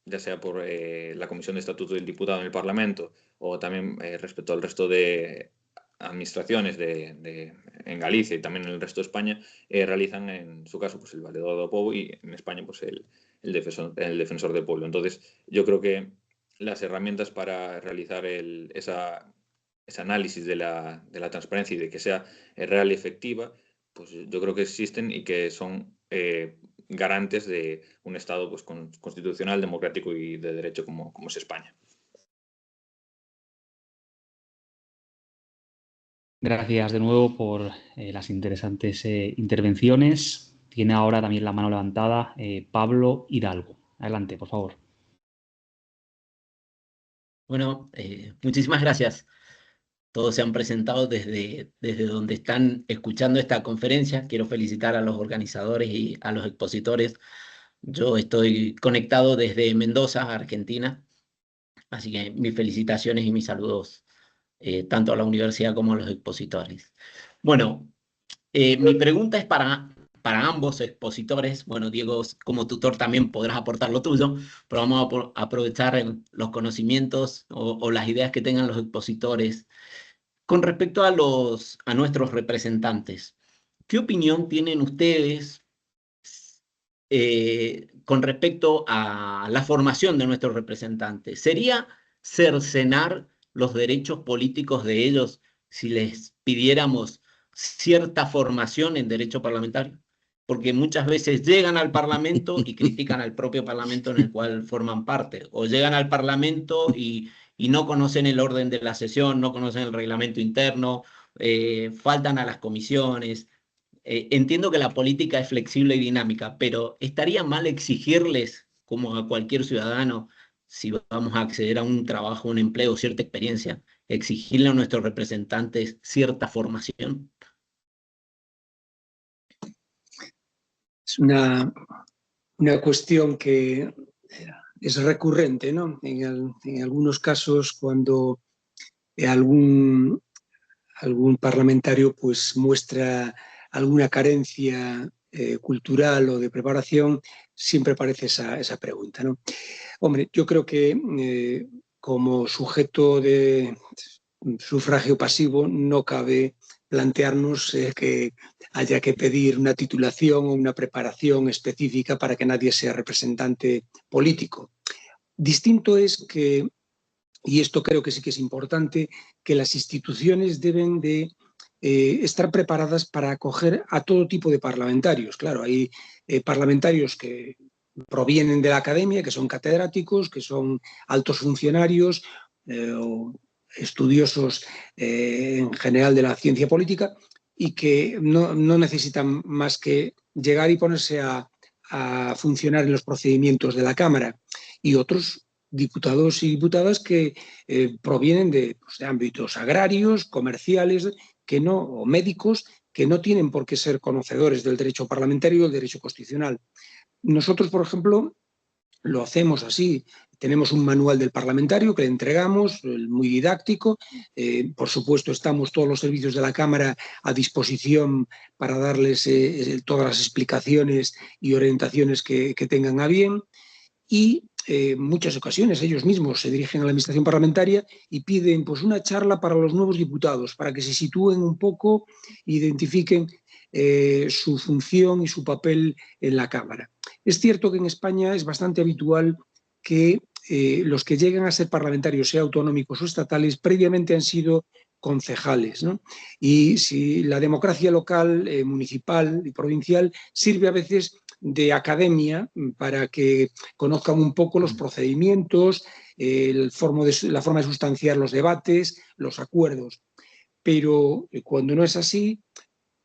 ya sea por la Comisión de Estatuto del Diputado en el Parlamento o también respecto al resto de administraciones en Galicia y también en el resto de España, realizan en su caso pues el valedor do povo y en España pues el defensor del pueblo. Entonces yo creo que las herramientas para realizar ese análisis de la transparencia y de que sea real y efectiva, pues yo creo que existen y que son garantes de un Estado pues, constitucional, democrático y de derecho como es España. Gracias de nuevo por las interesantes intervenciones. Tiene ahora también la mano levantada Pablo Hidalgo. Adelante, por favor. Bueno, muchísimas gracias. Todos se han presentado desde donde están escuchando esta conferencia. Quiero felicitar a los organizadores y a los expositores. Yo estoy conectado desde Mendoza, Argentina. Así que mis felicitaciones y mis saludos tanto a la universidad como a los expositores. Bueno, mi pregunta es para ambos expositores. Bueno, Diego, como tutor también podrás aportar lo tuyo, pero vamos a aprovechar los conocimientos o las ideas que tengan los expositores. Con respecto a nuestros representantes, ¿qué opinión tienen ustedes con respecto a la formación de nuestros representantes? ¿Sería cercenar los derechos políticos de ellos si les pidiéramos cierta formación en derecho parlamentario? Porque muchas veces llegan al Parlamento y critican al propio Parlamento en el cual forman parte, o llegan al Parlamento y no conocen el orden de la sesión, no conocen el reglamento interno, faltan a las comisiones. Entiendo que la política es flexible y dinámica, pero ¿estaría mal exigirles, como a cualquier ciudadano, si vamos a acceder a un trabajo, un empleo, cierta experiencia, exigirle a nuestros representantes cierta formación? Es una una cuestión que es recurrente, ¿no? En algunos casos, cuando algún parlamentario pues muestra alguna carencia cultural o de preparación, siempre aparece esa pregunta, ¿no? Hombre, yo creo que como sujeto de sufragio pasivo no cabe plantearnos que haya que pedir una titulación o una preparación específica para que nadie sea representante político. Distinto es que, y esto creo que sí que es importante, que las instituciones deben de estar preparadas para acoger a todo tipo de parlamentarios. Claro, hay parlamentarios que provienen de la academia, que son catedráticos, que son altos funcionarios o estudiosos en general de la ciencia política y que no necesitan más que llegar y ponerse a funcionar en los procedimientos de la Cámara, y otros diputados y diputadas que provienen de ámbitos agrarios, comerciales, que no, o médicos, que no tienen por qué ser conocedores del derecho parlamentario o del derecho constitucional. Nosotros, por ejemplo, lo hacemos así. Tenemos un manual del parlamentario que le entregamos, muy didáctico. Por supuesto, estamos todos los servicios de la Cámara a disposición para darles todas las explicaciones y orientaciones que tengan a bien. Y en muchas ocasiones ellos mismos se dirigen a la administración parlamentaria y piden pues, una charla para los nuevos diputados, para que se sitúen un poco, identifiquen su función y su papel en la Cámara. Es cierto que en España es bastante habitual que los que llegan a ser parlamentarios, sea autonómicos o estatales, previamente han sido concejales, ¿no? Y si la democracia local, municipal y provincial sirve a veces de academia para que conozcan un poco los procedimientos, la forma de sustanciar los debates, los acuerdos. Pero cuando no es así,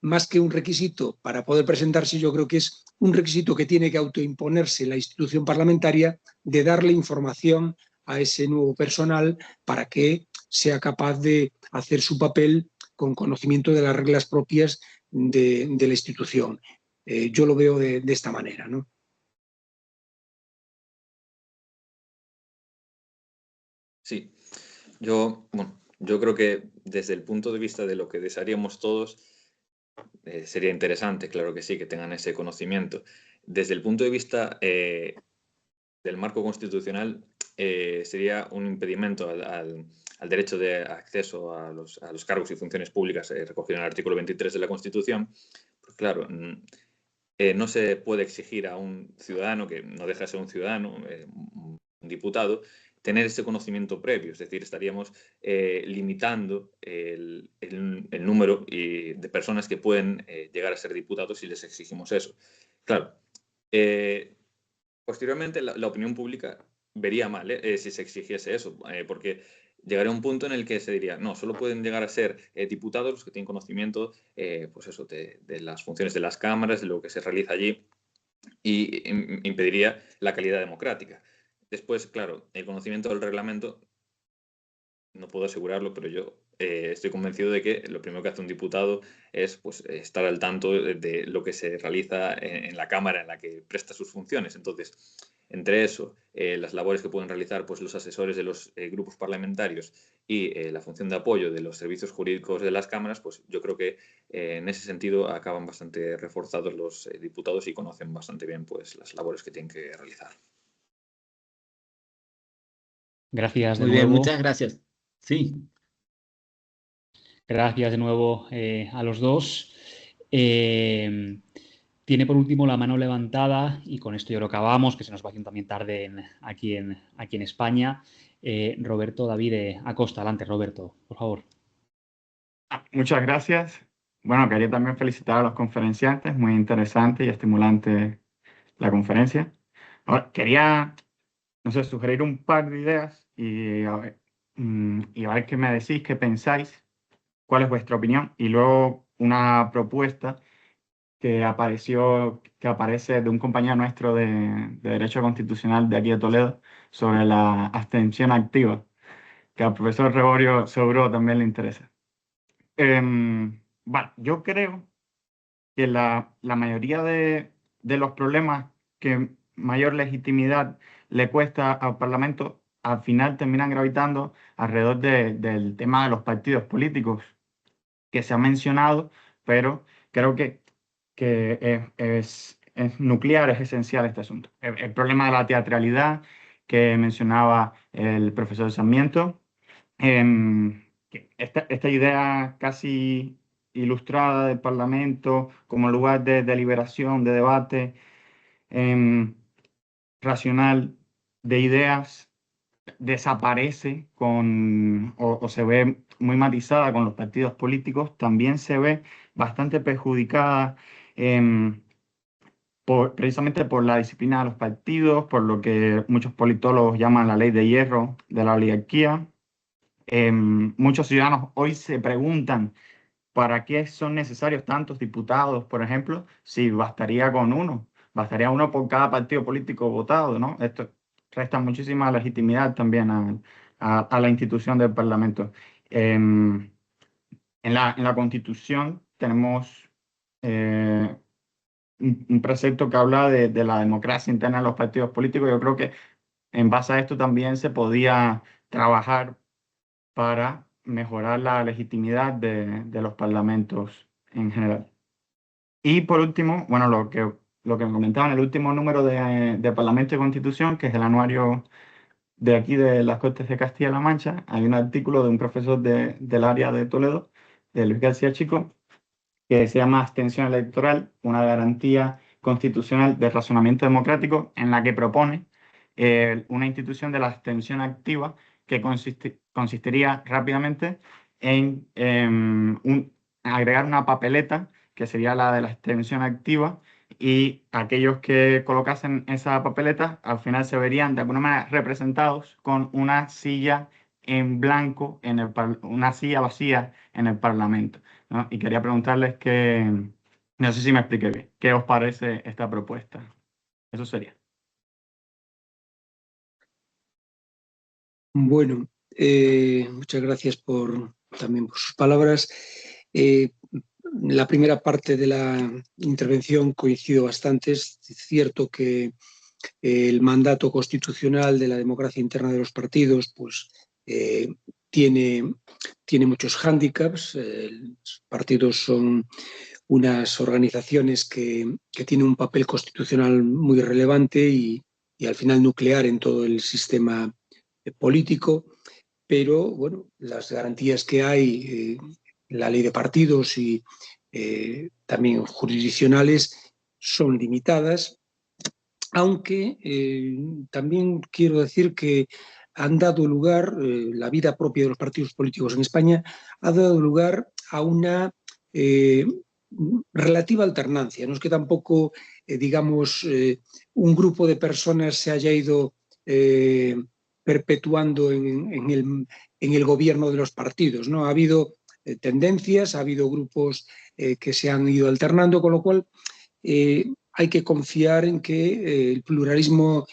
más que un requisito para poder presentarse, yo creo que es un requisito que tiene que autoimponerse la institución parlamentaria de darle información a ese nuevo personal para que sea capaz de hacer su papel con conocimiento de las reglas propias de la institución. Yo lo veo de esta manera, ¿no? Sí, yo creo que desde el punto de vista de lo que desearíamos todos, sería interesante, claro que sí, que tengan ese conocimiento. Desde el punto de vista del marco constitucional, sería un impedimento al derecho de acceso a los cargos y funciones públicas recogido en el artículo 23 de la Constitución. Pues claro, no se puede exigir a un ciudadano, que no deja de ser un ciudadano, un diputado, tener ese conocimiento previo. Es decir, estaríamos limitando el número de personas que pueden llegar a ser diputados si les exigimos eso. Claro, posteriormente la opinión pública vería mal si se exigiese eso, porque llegaría un punto en el que se diría, no, solo pueden llegar a ser diputados los que tienen conocimiento pues eso, de las funciones de las cámaras, de lo que se realiza allí, y impediría la calidad democrática. Después, claro, el conocimiento del reglamento, no puedo asegurarlo, pero yo estoy convencido de que lo primero que hace un diputado es pues, estar al tanto de lo que se realiza en la Cámara en la que presta sus funciones. Entonces, entre eso, las labores que pueden realizar pues, los asesores de los grupos parlamentarios y la función de apoyo de los servicios jurídicos de las cámaras, pues yo creo que en ese sentido acaban bastante reforzados los diputados y conocen bastante bien pues, las labores que tienen que realizar. Gracias de Muy nuevo. bien, muchas gracias. Sí. Gracias de nuevo a los dos. Tiene por último la mano levantada, y con esto yo lo acabamos, que se nos va haciendo también tarde aquí en España. Roberto David Acosta. Adelante, Roberto, por favor. Muchas gracias. Bueno, quería también felicitar a los conferenciantes, muy interesante y estimulante la conferencia. Ahora, quería, no sé, sugerir un par de ideas y a ver qué me decís, qué pensáis, cuál es vuestra opinión, y luego una propuesta que aparece de un compañero nuestro de Derecho Constitucional de aquí de Toledo sobre la abstención activa, que al profesor Gregorio seguro también le interesa. Bueno, yo creo que la mayoría de los problemas que mayor legitimidad le cuesta al Parlamento, al final terminan gravitando alrededor del tema de los partidos políticos que se ha mencionado, pero creo que es nuclear, es esencial este asunto. El problema de la teatralidad que mencionaba el profesor Sarmiento, esta idea casi ilustrada del Parlamento como lugar de deliberación, de debate racional de ideas, desaparece o se ve muy matizada con los partidos políticos, también se ve bastante perjudicada precisamente por la disciplina de los partidos, por lo que muchos politólogos llaman la ley de hierro de la oligarquía. Muchos ciudadanos hoy se preguntan ¿para qué son necesarios tantos diputados, por ejemplo, si bastaría con uno? Bastaría uno por cada partido político votado, ¿no? Esto resta muchísima legitimidad también a la institución del Parlamento. En la Constitución tenemos un precepto que habla de la democracia interna de los partidos políticos. Yo creo que en base a esto también se podía trabajar para mejorar la legitimidad de los parlamentos en general. Y por último, bueno, lo que me comentaba en el último número de Parlamento y Constitución, que es el anuario de aquí de las Cortes de Castilla-La Mancha, hay un artículo de un profesor del área de Toledo, de Luis García Chico, que se llama Abstención electoral, una garantía constitucional de razonamiento democrático, en la que propone una institución de la abstención activa que consistiría rápidamente en agregar una papeleta, que sería la de la abstención activa, y aquellos que colocasen esa papeleta al final se verían de alguna manera representados con una silla en blanco, una silla vacía en el Parlamento, ¿no? Y quería preguntarles no sé si me expliqué bien, ¿qué os parece esta propuesta? Eso sería. Bueno, muchas gracias también por sus palabras. La primera parte de la intervención coincido bastante. Es cierto que el mandato constitucional de la democracia interna de los partidos pues, tiene muchos hándicaps. Los partidos son unas organizaciones que tienen un papel constitucional muy relevante y al final nuclear en todo el sistema político, pero bueno, las garantías que hay, la ley de partidos y también jurisdiccionales son limitadas, aunque también quiero decir que han dado lugar, la vida propia de los partidos políticos en España ha dado lugar a una relativa alternancia. No es que tampoco, digamos, un grupo de personas se haya ido perpetuando en el gobierno de los partidos, ¿no? Ha habido tendencias, ha habido grupos que se han ido alternando, con lo cual hay que confiar en que el pluralismo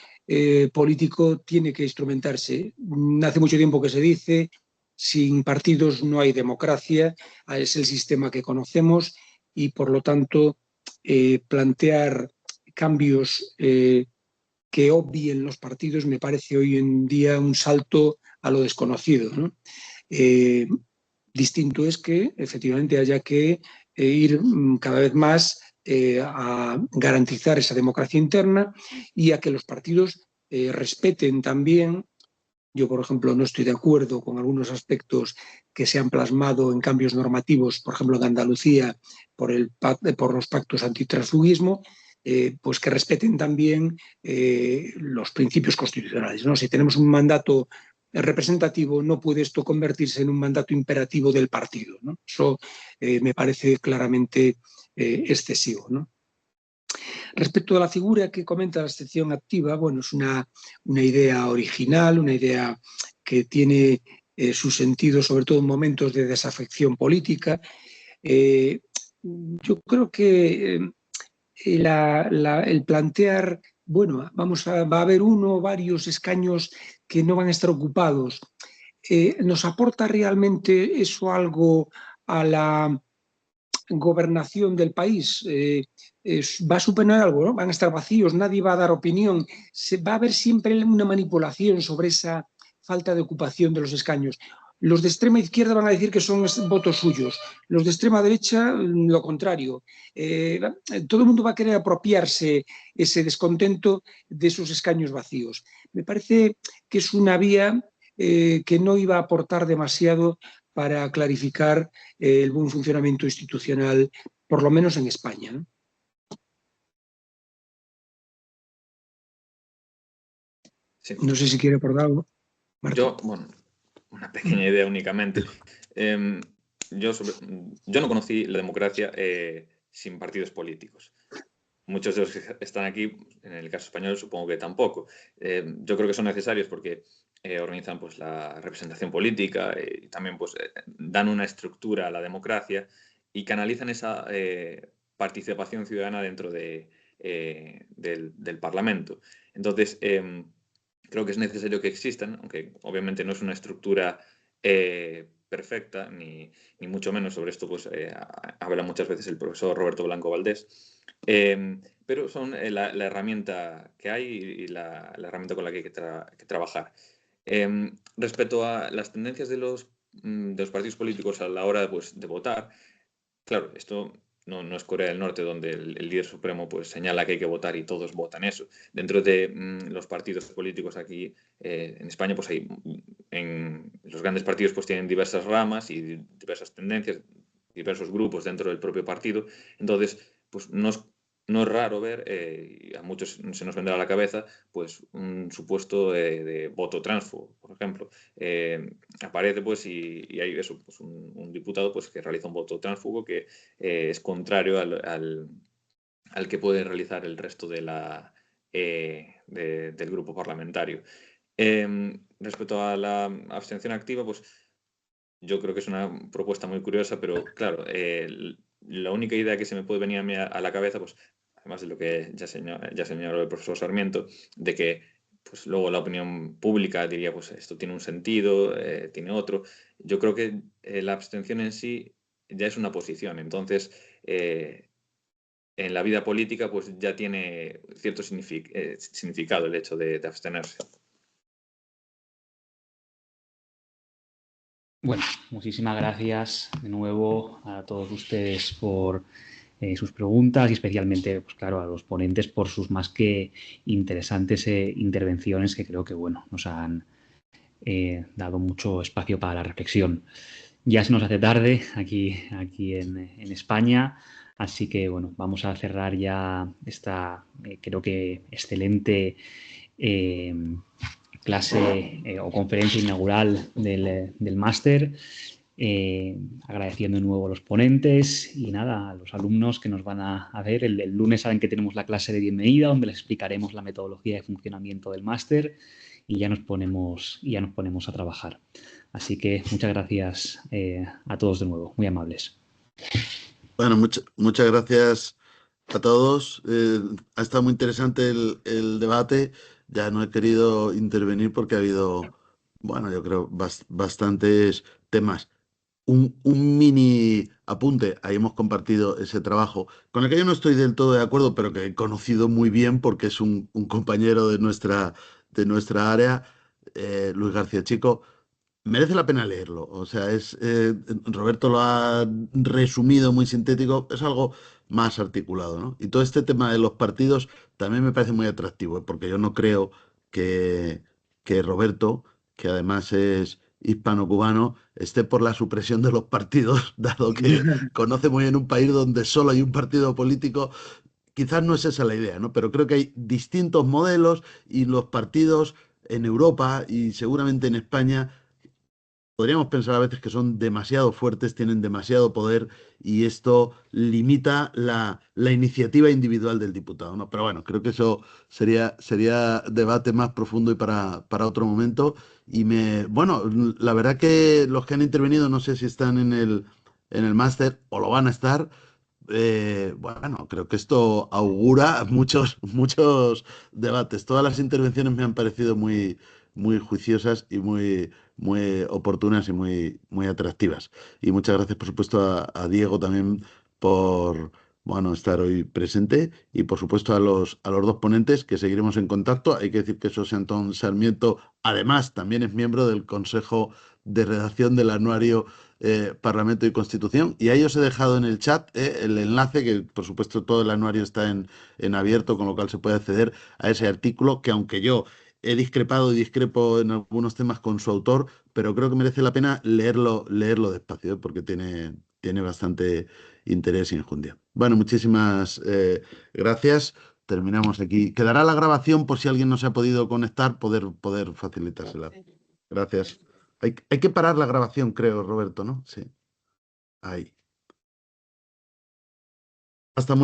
político tiene que instrumentarse. Hace mucho tiempo que se dice, sin partidos no hay democracia, es el sistema que conocemos y por lo tanto plantear cambios que obvien los partidos me parece hoy en día un salto a lo desconocido, ¿no? Distinto es que efectivamente haya que ir cada vez más a garantizar esa democracia interna y a que los partidos respeten también. Yo, por ejemplo, no estoy de acuerdo con algunos aspectos que se han plasmado en cambios normativos, por ejemplo, en Andalucía, por los pactos antitransfugismo, pues que respeten también los principios constitucionales, ¿no? Si tenemos un mandato representativo, no puede esto convertirse en un mandato imperativo del partido, ¿no? Eso me parece claramente excesivo, ¿no? Respecto a la figura que comenta la abstención activa, bueno, es una idea original, una idea que tiene su sentido sobre todo en momentos de desafección política. Yo creo que el plantear, bueno, va a haber uno o varios escaños que no van a estar ocupados, ¿nos aporta realmente eso algo a la gobernación del país? va a suponer algo, ¿no? Van a estar vacíos, nadie va a dar opinión, va a haber siempre una manipulación sobre esa falta de ocupación de los escaños. Los de extrema izquierda van a decir que son votos suyos, los de extrema derecha lo contrario. Todo el mundo va a querer apropiarse ese descontento de esos escaños vacíos. Me parece que es una vía que no iba a aportar demasiado para clarificar el buen funcionamiento institucional, por lo menos en España, ¿no? Sí. No sé si quiere aportar algo. Yo, bueno, una pequeña idea únicamente. Yo no conocí la democracia sin partidos políticos. Muchos de los que están aquí, en el caso español, supongo que tampoco. Yo creo que son necesarios porque organizan pues, la representación política y también pues, dan una estructura a la democracia y canalizan esa participación ciudadana dentro del Parlamento. Entonces, creo que es necesario que existan, aunque obviamente no es una estructura perfecta, ni mucho menos. Sobre esto pues, habla muchas veces el profesor Roberto Blanco Valdés. Pero son la herramienta que hay y la herramienta con la que hay que trabajar. Respecto a las tendencias de los partidos políticos a la hora pues, de votar, claro, esto no es Corea del Norte, donde el líder supremo pues, señala que hay que votar y todos votan eso. Dentro de los partidos políticos aquí en España, pues los grandes partidos pues, tienen diversas ramas y diversas tendencias, diversos grupos dentro del propio partido. Entonces, pues no es raro ver, y a muchos se nos vendrá a la cabeza, pues un supuesto de voto tránsfugo, por ejemplo. Aparece pues y hay eso, pues un diputado pues que realiza un voto tránsfugo que es contrario al que puede realizar el resto del grupo parlamentario. Respecto a la abstención activa, pues yo creo que es una propuesta muy curiosa, pero claro, la única idea que se me puede venir a mí a la cabeza, pues además de lo que ya señaló el profesor Sarmiento, de que pues luego la opinión pública diría, pues esto tiene un sentido, tiene otro. Yo creo que la abstención en sí ya es una posición. Entonces, en la vida política, pues ya tiene cierto significado el hecho de abstenerse. Bueno, muchísimas gracias de nuevo a todos ustedes por sus preguntas y especialmente, pues claro, a los ponentes por sus más que interesantes intervenciones que creo que, bueno, nos han dado mucho espacio para la reflexión. Ya se nos hace tarde aquí en España, así que, bueno, vamos a cerrar ya esta, creo que excelente clase o conferencia inaugural del máster. Agradeciendo de nuevo a los ponentes y nada, a los alumnos que nos van a ver. El lunes saben que tenemos la clase de bienvenida donde les explicaremos la metodología de funcionamiento del máster y ya nos ponemos a trabajar. Así que muchas gracias a todos de nuevo, muy amables. Bueno, muchas gracias a todos. Ha estado muy interesante el debate. Ya no he querido intervenir porque ha habido, bueno, yo creo, bastantes temas. Un mini apunte, ahí hemos compartido ese trabajo, con el que yo no estoy del todo de acuerdo, pero que he conocido muy bien porque es un compañero de nuestra área, Luis García Chico. Merece la pena leerlo. O sea, Roberto lo ha resumido muy sintético, es algo más articulado, ¿no? Y todo este tema de los partidos también me parece muy atractivo, porque yo no creo que Roberto, que además es hispano-cubano, esté por la supresión de los partidos, dado que conoce muy bien un país donde solo hay un partido político. Quizás no es esa la idea, ¿no? Pero creo que hay distintos modelos y los partidos en Europa y seguramente en España podríamos pensar a veces que son demasiado fuertes, tienen demasiado poder y esto limita la iniciativa individual del diputado, ¿no? Pero bueno, creo que eso sería debate más profundo y para otro momento. Bueno, la verdad que los que han intervenido, no sé si están en el máster o lo van a estar. Bueno, creo que esto augura muchos debates. Todas las intervenciones me han parecido muy juiciosas y muy oportunas y muy atractivas. Y muchas gracias, por supuesto, a Diego también por, bueno, estar hoy presente y, por supuesto, a los dos ponentes, que seguiremos en contacto. Hay que decir que José Antón Sarmiento, además, también es miembro del Consejo de Redacción del Anuario Parlamento y Constitución. Y ahí os he dejado en el chat el enlace, que, por supuesto, todo el anuario está en abierto, con lo cual se puede acceder a ese artículo, que aunque yo he discrepado y discrepo en algunos temas con su autor, pero creo que merece la pena leerlo despacio, porque tiene bastante interés y enjundia. Bueno, muchísimas gracias. Terminamos aquí. Quedará la grabación por si alguien no se ha podido conectar, poder facilitársela. Gracias. Hay que parar la grabación, creo, Roberto, ¿no? Sí. Ahí. Hasta muy